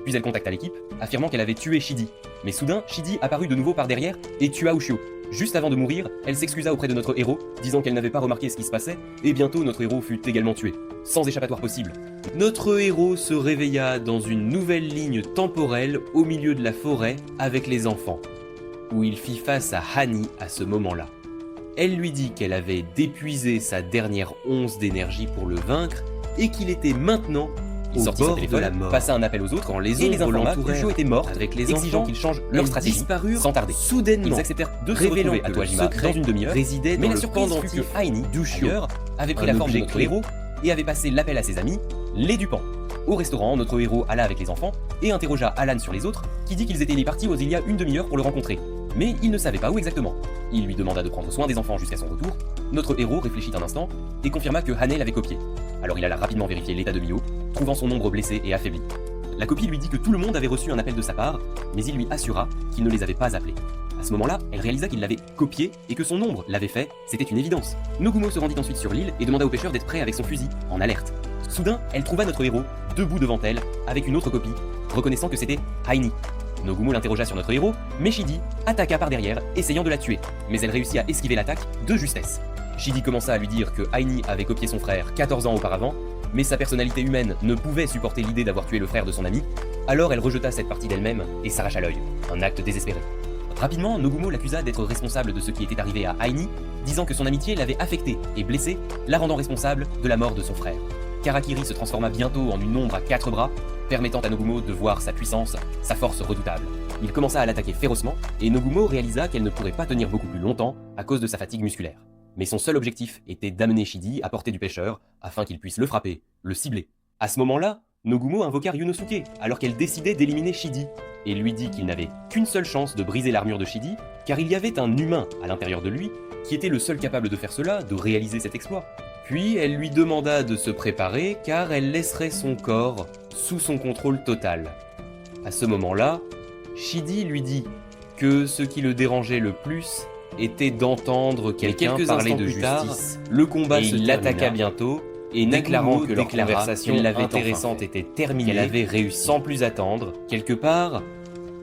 Speaker 1: Puis elle contacta l'équipe, affirmant qu'elle avait tué Shidi. Mais soudain, Shidi apparut de nouveau par derrière et tua Ushio. Juste avant de mourir, elle s'excusa auprès de notre héros, disant qu'elle n'avait pas remarqué ce qui se passait, et bientôt notre héros fut également tué, sans échappatoire possible. Notre héros se réveilla dans une nouvelle ligne temporelle au milieu de la forêt avec les enfants, où il fit face à Hani à ce moment-là. Elle lui dit qu'elle avait d'épuisé sa dernière once d'énergie pour le vaincre, et qu'il était maintenant il sortit son téléphone, passa un appel aux autres quand les ombres l'entouraient. Ushio était morte, avec les exigeant qu'ils changent leur stratégie sans tarder. Soudainement, ils acceptèrent de se retrouver à Toajima dans une demi-heure, mais la surprise fut que Aini, d'Ushio, avait pris la forme de notre héros et avait passé l'appel à ses amis, les dupants. Au restaurant, notre héros alla avec les enfants et interrogea Alan sur les autres, qui dit qu'ils étaient partis il y a une demi-heure pour le rencontrer. Mais il ne savait pas où exactement. Il lui demanda de prendre soin des enfants jusqu'à son retour. Notre héros réfléchit un instant et confirma que Hane l'avait copié. Alors il alla rapidement vérifier l'état de Mio, trouvant son ombre blessée et affaiblie. La copie lui dit que tout le monde avait reçu un appel de sa part, mais il lui assura qu'il ne les avait pas appelés. À ce moment-là, elle réalisa qu'il l'avait copié et que son ombre l'avait fait, c'était une évidence. Nogumo se rendit ensuite sur l'île et demanda au pêcheur d'être prêt avec son fusil, en alerte. Soudain, elle trouva notre héros, debout devant elle, avec une autre copie, reconnaissant que c'était Aini. Nogumo l'interrogea sur notre héros, mais Shidi attaqua par derrière, essayant de la tuer, mais elle réussit à esquiver l'attaque de justesse. Shidi commença à lui dire que Aini avait copié son frère 14 ans auparavant, mais sa personnalité humaine ne pouvait supporter l'idée d'avoir tué le frère de son ami, alors elle rejeta cette partie d'elle-même et s'arracha l'œil, un acte désespéré. Rapidement, Nogumo l'accusa d'être responsable de ce qui était arrivé à Aini, disant que son amitié l'avait affecté et blessé, la rendant responsable de la mort de son frère. Karakiri se transforma bientôt en une ombre à 4 bras, permettant à Nogumo de voir sa puissance, sa force redoutable. Il commença à l'attaquer férocement, et Nogumo réalisa qu'elle ne pourrait pas tenir beaucoup plus longtemps à cause de sa fatigue musculaire. Mais son seul objectif était d'amener Shidi à portée du pêcheur, afin qu'il puisse le frapper, le cibler. À ce moment-là, Nogumo invoqua Ryunosuke, alors qu'elle décidait d'éliminer Shidi, et lui dit qu'il n'avait qu'une seule chance de briser l'armure de Shidi, car il y avait un humain à l'intérieur de lui, qui était le seul capable de faire cela, de réaliser cet exploit. Puis elle lui demanda de se préparer car elle laisserait son corps sous son contrôle total. À ce moment-là, Shidi lui dit que ce qui le dérangeait le plus était d'entendre quelqu'un parler de justice. Le combat se l'attaqua bientôt et déclarant que leur conversation intéressante était terminée, qu'elle avait réussi. Sans plus attendre, quelque part,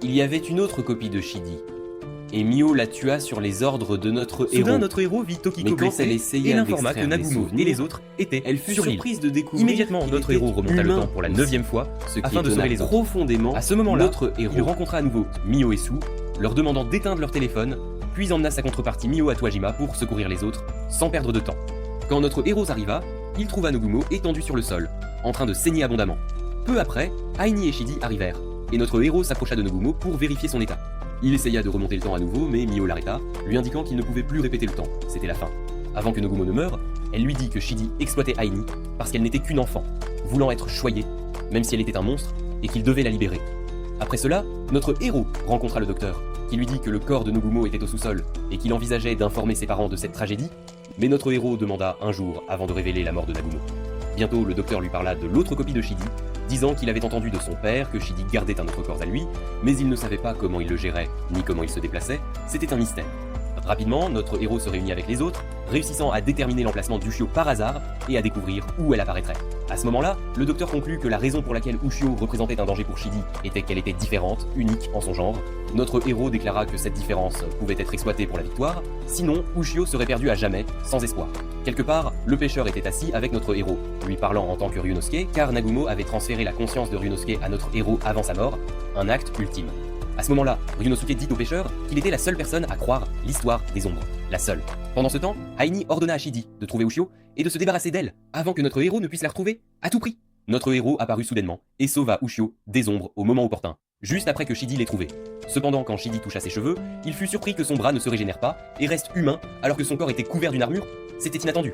Speaker 1: il y avait une autre copie de Shidi. Et Mio la tua sur les ordres de notre héros. Soudain, notre héros vit Tokiko blessé et l'informa que Nagumo et les autres étaient surprise de découvrir. Immédiatement, notre héros remonta le temps pour la 9e fois, afin de sauver les autres. Profondément, à ce moment-là, notre héros il rencontra à nouveau Mio et Su, leur demandant d'éteindre leur téléphone, puis emmena sa contrepartie Mio à Toajima pour secourir les autres, sans perdre de temps. Quand notre héros arriva, il trouva Nogumo étendu sur le sol, en train de saigner abondamment. Peu après, Aini et Shidi arrivèrent, et notre héros s'approcha de Nogumo pour vérifier son état. Il essaya de remonter le temps à nouveau, mais Mio l'arrêta, lui indiquant qu'il ne pouvait plus répéter le temps, c'était la fin. Avant que Nogumo ne meure, elle lui dit que Shidi exploitait Aini parce qu'elle n'était qu'une enfant, voulant être choyée, même si elle était un monstre, et qu'il devait la libérer. Après cela, notre héros rencontra le docteur, qui lui dit que le corps de Nogumo était au sous-sol, et qu'il envisageait d'informer ses parents de cette tragédie, mais notre héros demanda un jour avant de révéler la mort de Nagumo. Bientôt, le docteur lui parla de l'autre copie de Shidi, disant qu'il avait entendu de son père que Shidi gardait un autre corps à lui, mais il ne savait pas comment il le gérait, ni comment il se déplaçait, c'était un mystère. Rapidement, notre héros se réunit avec les autres, réussissant à déterminer l'emplacement d'Ushio par hasard et à découvrir où elle apparaîtrait. À ce moment-là, le docteur conclut que la raison pour laquelle Ushio représentait un danger pour Shidi était qu'elle était différente, unique en son genre. Notre héros déclara que cette différence pouvait être exploitée pour la victoire, sinon Ushio serait perdu à jamais, sans espoir. Quelque part, le pêcheur était assis avec notre héros, lui parlant en tant que Ryunosuke, car Nagumo avait transféré la conscience de Ryunosuke à notre héros avant sa mort, un acte ultime. À ce moment-là, Ryunosuke dit au pêcheur qu'il était la seule personne à croire l'histoire des ombres. La seule. Pendant ce temps, Aini ordonna à Shidi de trouver Ushio et de se débarrasser d'elle, avant que notre héros ne puisse la retrouver, à tout prix. Notre héros apparut soudainement et sauva Ushio des ombres au moment opportun, juste après que Shidi l'ait trouvé. Cependant, quand Shidi toucha ses cheveux, il fut surpris que son bras ne se régénère pas et reste humain alors que son corps était couvert d'une armure. C'était inattendu.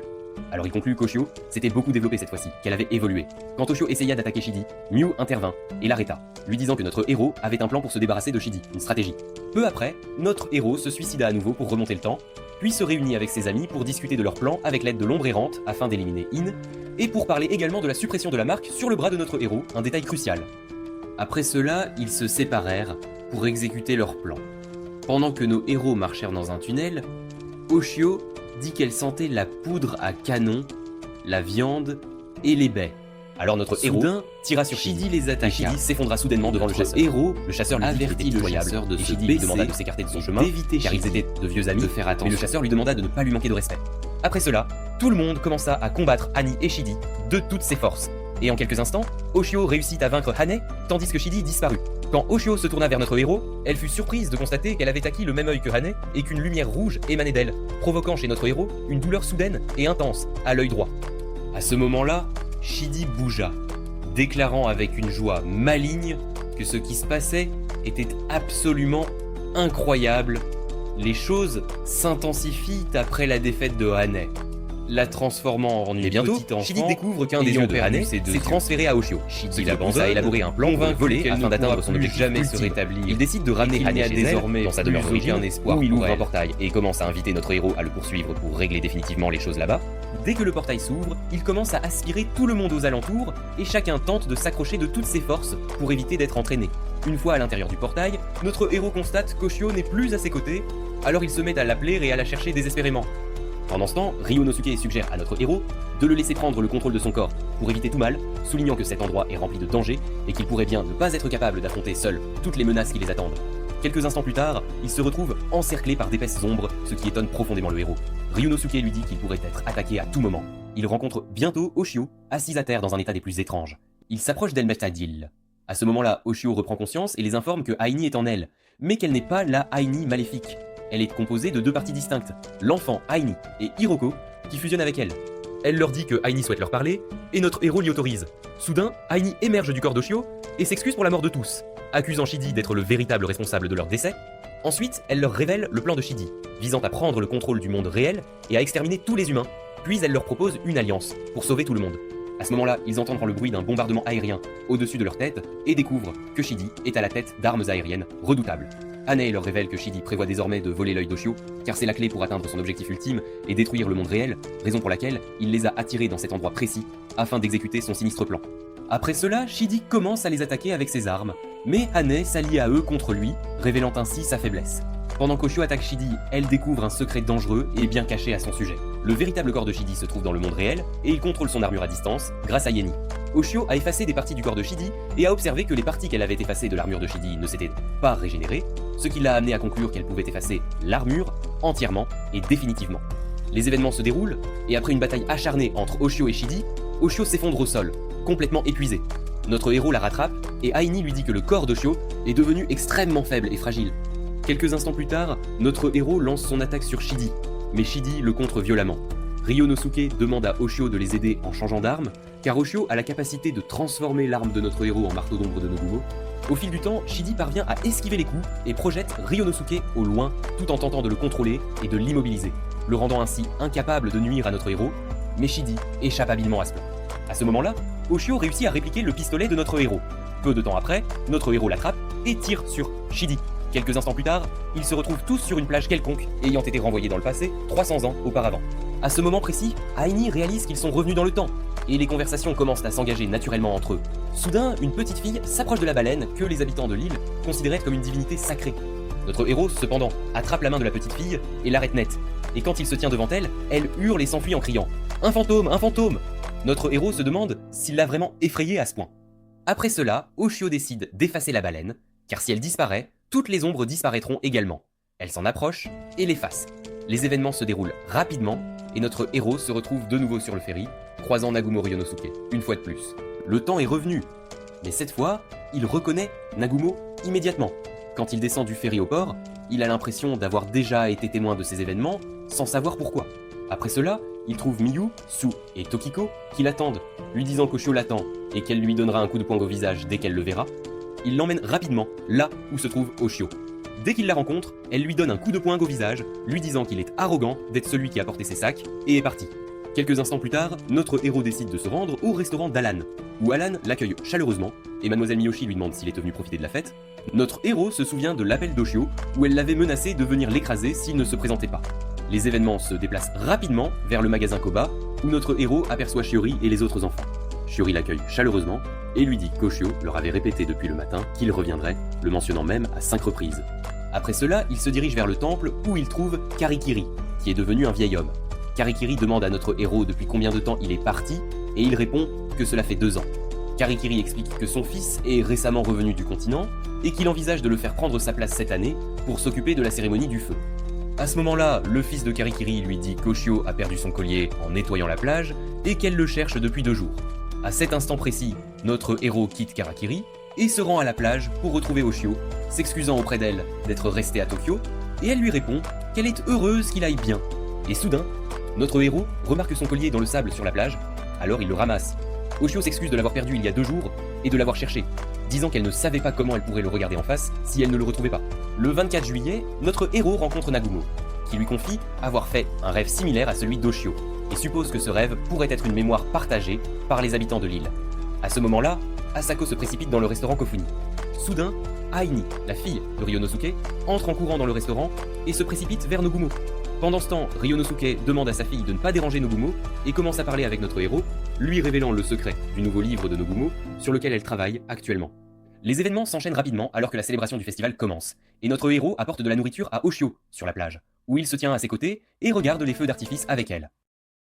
Speaker 1: Alors il conclut qu'Ushio s'était beaucoup développé cette fois-ci, qu'elle avait évolué. Quand Ushio essaya d'attaquer Shidi, Miu intervint et l'arrêta, lui disant que notre héros avait un plan pour se débarrasser de Shidi, une stratégie. Peu après, notre héros se suicida à nouveau pour remonter le temps, puis se réunit avec ses amis pour discuter de leur plan avec l'aide de l'ombre errante afin d'éliminer In, et pour parler également de la suppression de la marque sur le bras de notre héros, un détail crucial. Après cela, ils se séparèrent pour exécuter leur plan. Pendant que nos héros marchèrent dans un tunnel, Ushio dit qu'elle sentait la poudre à canon, la viande et les baies. Alors notre héros tira sur Shidi, les attaqua. Shidi s'effondra soudainement devant le chasseur. Le chasseur lui avertit le chasseur de Shidi lui demanda de s'écarter de son chemin, car ils étaient de vieux amis, mais le chasseur lui demanda de ne pas lui manquer de respect. Après cela, tout le monde commença à combattre Annie et Shidi de toutes ses forces. Et en quelques instants, Ushio réussit à vaincre Hane, tandis que Shidi disparut. Quand Ushio se tourna vers notre héros, elle fut surprise de constater qu'elle avait acquis le même œil que Hane et qu'une lumière rouge émanait d'elle, provoquant chez notre héros une douleur soudaine et intense à l'œil droit. À ce moment-là, Shidi bougea, déclarant avec une joie maligne que ce qui se passait était absolument incroyable. Les choses s'intensifient après la défaite de Hane, la transformant en une petite enfant. Shidi découvre qu'un des yeux de Hane s'est transféré à Ushio. Shidi commence à élaborer un plan pour voler afin d'atteindre son objectif jamais se rétablir. Il décide de ramener Hane chez désormais dans sa demeure d'origine, un espoir où il ouvre un portail et commence à inviter notre héros à le poursuivre pour régler définitivement les choses là-bas. Dès que le portail s'ouvre, il commence à aspirer tout le monde aux alentours et chacun tente de s'accrocher de toutes ses forces pour éviter d'être entraîné. Une fois à l'intérieur du portail, notre héros constate qu'Ushio n'est plus à ses côtés, alors il se met à l'appeler et à la chercher désespérément. Pendant ce temps, Ryunosuke suggère à notre héros de le laisser prendre le contrôle de son corps pour éviter tout mal, soulignant que cet endroit est rempli de dangers et qu'il pourrait bien ne pas être capable d'affronter seul toutes les menaces qui les attendent. Quelques instants plus tard, il se retrouve encerclé par d'épaisses ombres, ce qui étonne profondément le héros. Ryunosuke lui dit qu'il pourrait être attaqué à tout moment. Il rencontre bientôt Ushio, assise à terre dans un état des plus étranges. Il s'approche d'elle Metadil. À ce moment-là, Ushio reprend conscience et les informe que Aini est en elle, mais qu'elle n'est pas la Aini maléfique. Elle est composée de deux parties distinctes, l'enfant Aini et Hiroko, qui fusionnent avec elle. Elle leur dit que Aini souhaite leur parler, et notre héros l'y autorise. Soudain, Aini émerge du corps d'Ushio et s'excuse pour la mort de tous, accusant Shidi d'être le véritable responsable de leur décès. Ensuite, elle leur révèle le plan de Shidi, visant à prendre le contrôle du monde réel et à exterminer tous les humains, puis elle leur propose une alliance, pour sauver tout le monde. À ce moment-là, ils entendent le bruit d'un bombardement aérien au-dessus de leur tête et découvrent que Shidi est à la tête d'armes aériennes redoutables. Hane leur révèle que Shidi prévoit désormais de voler l'œil d'Ushio, car c'est la clé pour atteindre son objectif ultime et détruire le monde réel, raison pour laquelle il les a attirés dans cet endroit précis afin d'exécuter son sinistre plan. Après cela, Shidi commence à les attaquer avec ses armes, mais Hane s'allie à eux contre lui, révélant ainsi sa faiblesse. Pendant qu'Ushio attaque Shidi, elle découvre un secret dangereux et bien caché à son sujet. Le véritable corps de Shidi se trouve dans le monde réel et il contrôle son armure à distance grâce à Yenny. Ushio a effacé des parties du corps de Shidi et a observé que les parties qu'elle avait effacées de l'armure de Shidi ne s'étaient pas régénérées, ce qui l'a amené à conclure qu'elle pouvait effacer l'armure entièrement et définitivement. Les événements se déroulent et après une bataille acharnée entre Ushio et Shidi, Ushio s'effondre au sol, complètement épuisé. Notre héros la rattrape et Aini lui dit que le corps d'Ushio est devenu extrêmement faible et fragile. Quelques instants plus tard, notre héros lance son attaque sur Shidi, mais Shidi le contre violemment. Ryonosuke demande à Oshio de les aider en changeant d'arme, car Oshio a la capacité de transformer l'arme de notre héros en marteau d'ombre de Nobumo. Au fil du temps, Shidi parvient à esquiver les coups et projette Ryonosuke au loin tout en tentant de le contrôler et de l'immobiliser, le rendant ainsi incapable de nuire à notre héros, mais Shidi échappe habilement à ce plan. À ce moment-là, Oshio réussit à répliquer le pistolet de notre héros. Peu de temps après, notre héros l'attrape et tire sur Shidi. Quelques instants plus tard, ils se retrouvent tous sur une plage quelconque, ayant été renvoyés dans le passé 300 ans auparavant. À ce moment précis, Aini réalise qu'ils sont revenus dans le temps, et les conversations commencent à s'engager naturellement entre eux. Soudain, une petite fille s'approche de la baleine que les habitants de l'île considéraient comme une divinité sacrée. Notre héros, cependant, attrape la main de la petite fille et l'arrête net. Et quand il se tient devant elle, elle hurle et s'enfuit en criant « Un fantôme, un fantôme !» Notre héros se demande s'il l'a vraiment effrayé à ce point. Après cela, Oshio décide d'effacer la baleine, car si elle disparaît, toutes les ombres disparaîtront également. Elle s'en approche et l'efface. Les événements se déroulent rapidement et notre héros se retrouve de nouveau sur le ferry, croisant Nagumo Ryonosuke, une fois de plus. Le temps est revenu, mais cette fois, il reconnaît Nagumo immédiatement. Quand il descend du ferry au port, il a l'impression d'avoir déjà été témoin de ces événements, sans savoir pourquoi. Après cela, il trouve Miyu, Su et Tokiko qui l'attendent, lui disant qu'Oshio l'attend et qu'elle lui donnera un coup de poing au visage dès qu'elle le verra. Il l'emmène rapidement là où se trouve Oshio. Dès qu'il la rencontre, elle lui donne un coup de poing au visage, lui disant qu'il est arrogant d'être celui qui a porté ses sacs, et est parti. Quelques instants plus tard, notre héros décide de se rendre au restaurant d'Alan, où Alan l'accueille chaleureusement, et Mademoiselle Miyoshi lui demande s'il est venu profiter de la fête. Notre héros se souvient de l'appel d'Oshio, où elle l'avait menacé de venir l'écraser s'il ne se présentait pas. Les événements se déplacent rapidement vers le magasin Koba, où notre héros aperçoit Shiori et les autres enfants. Shiori l'accueille chaleureusement, et lui dit qu'Oshio leur avait répété depuis le matin qu'il reviendrait, le mentionnant même à 5 reprises. Après cela, il se dirige vers le temple où il trouve Karikiri, qui est devenu un vieil homme. Karikiri demande à notre héros depuis combien de temps il est parti, et il répond que cela fait 2 ans. Karikiri explique que son fils est récemment revenu du continent, et qu'il envisage de le faire prendre sa place cette année pour s'occuper de la cérémonie du feu. À ce moment-là, le fils de Karikiri lui dit qu'Oshio a perdu son collier en nettoyant la plage, et qu'elle le cherche depuis 2 jours. À cet instant précis, notre héros quitte Karakiri, et se rend à la plage pour retrouver Oshio, s'excusant auprès d'elle d'être resté à Tokyo, et elle lui répond qu'elle est heureuse qu'il aille bien. Et soudain, notre héros remarque son collier dans le sable sur la plage, alors il le ramasse. Oshio s'excuse de l'avoir perdu il y a 2 jours et de l'avoir cherché, disant qu'elle ne savait pas comment elle pourrait le regarder en face si elle ne le retrouvait pas. Le 24 juillet, notre héros rencontre Nagumo, qui lui confie avoir fait un rêve similaire à celui d'Oshio, et suppose que ce rêve pourrait être une mémoire partagée par les habitants de l'île. À ce moment-là, Asako se précipite dans le restaurant Kofuni. Soudain, Aini, la fille de Ryonosuke, entre en courant dans le restaurant et se précipite vers Nobumo. Pendant ce temps, Ryonosuke demande à sa fille de ne pas déranger Nobumo et commence à parler avec notre héros, lui révélant le secret du nouveau livre de Nobumo sur lequel elle travaille actuellement. Les événements s'enchaînent rapidement alors que la célébration du festival commence, et notre héros apporte de la nourriture à Oshio sur la plage, où il se tient à ses côtés et regarde les feux d'artifice avec elle.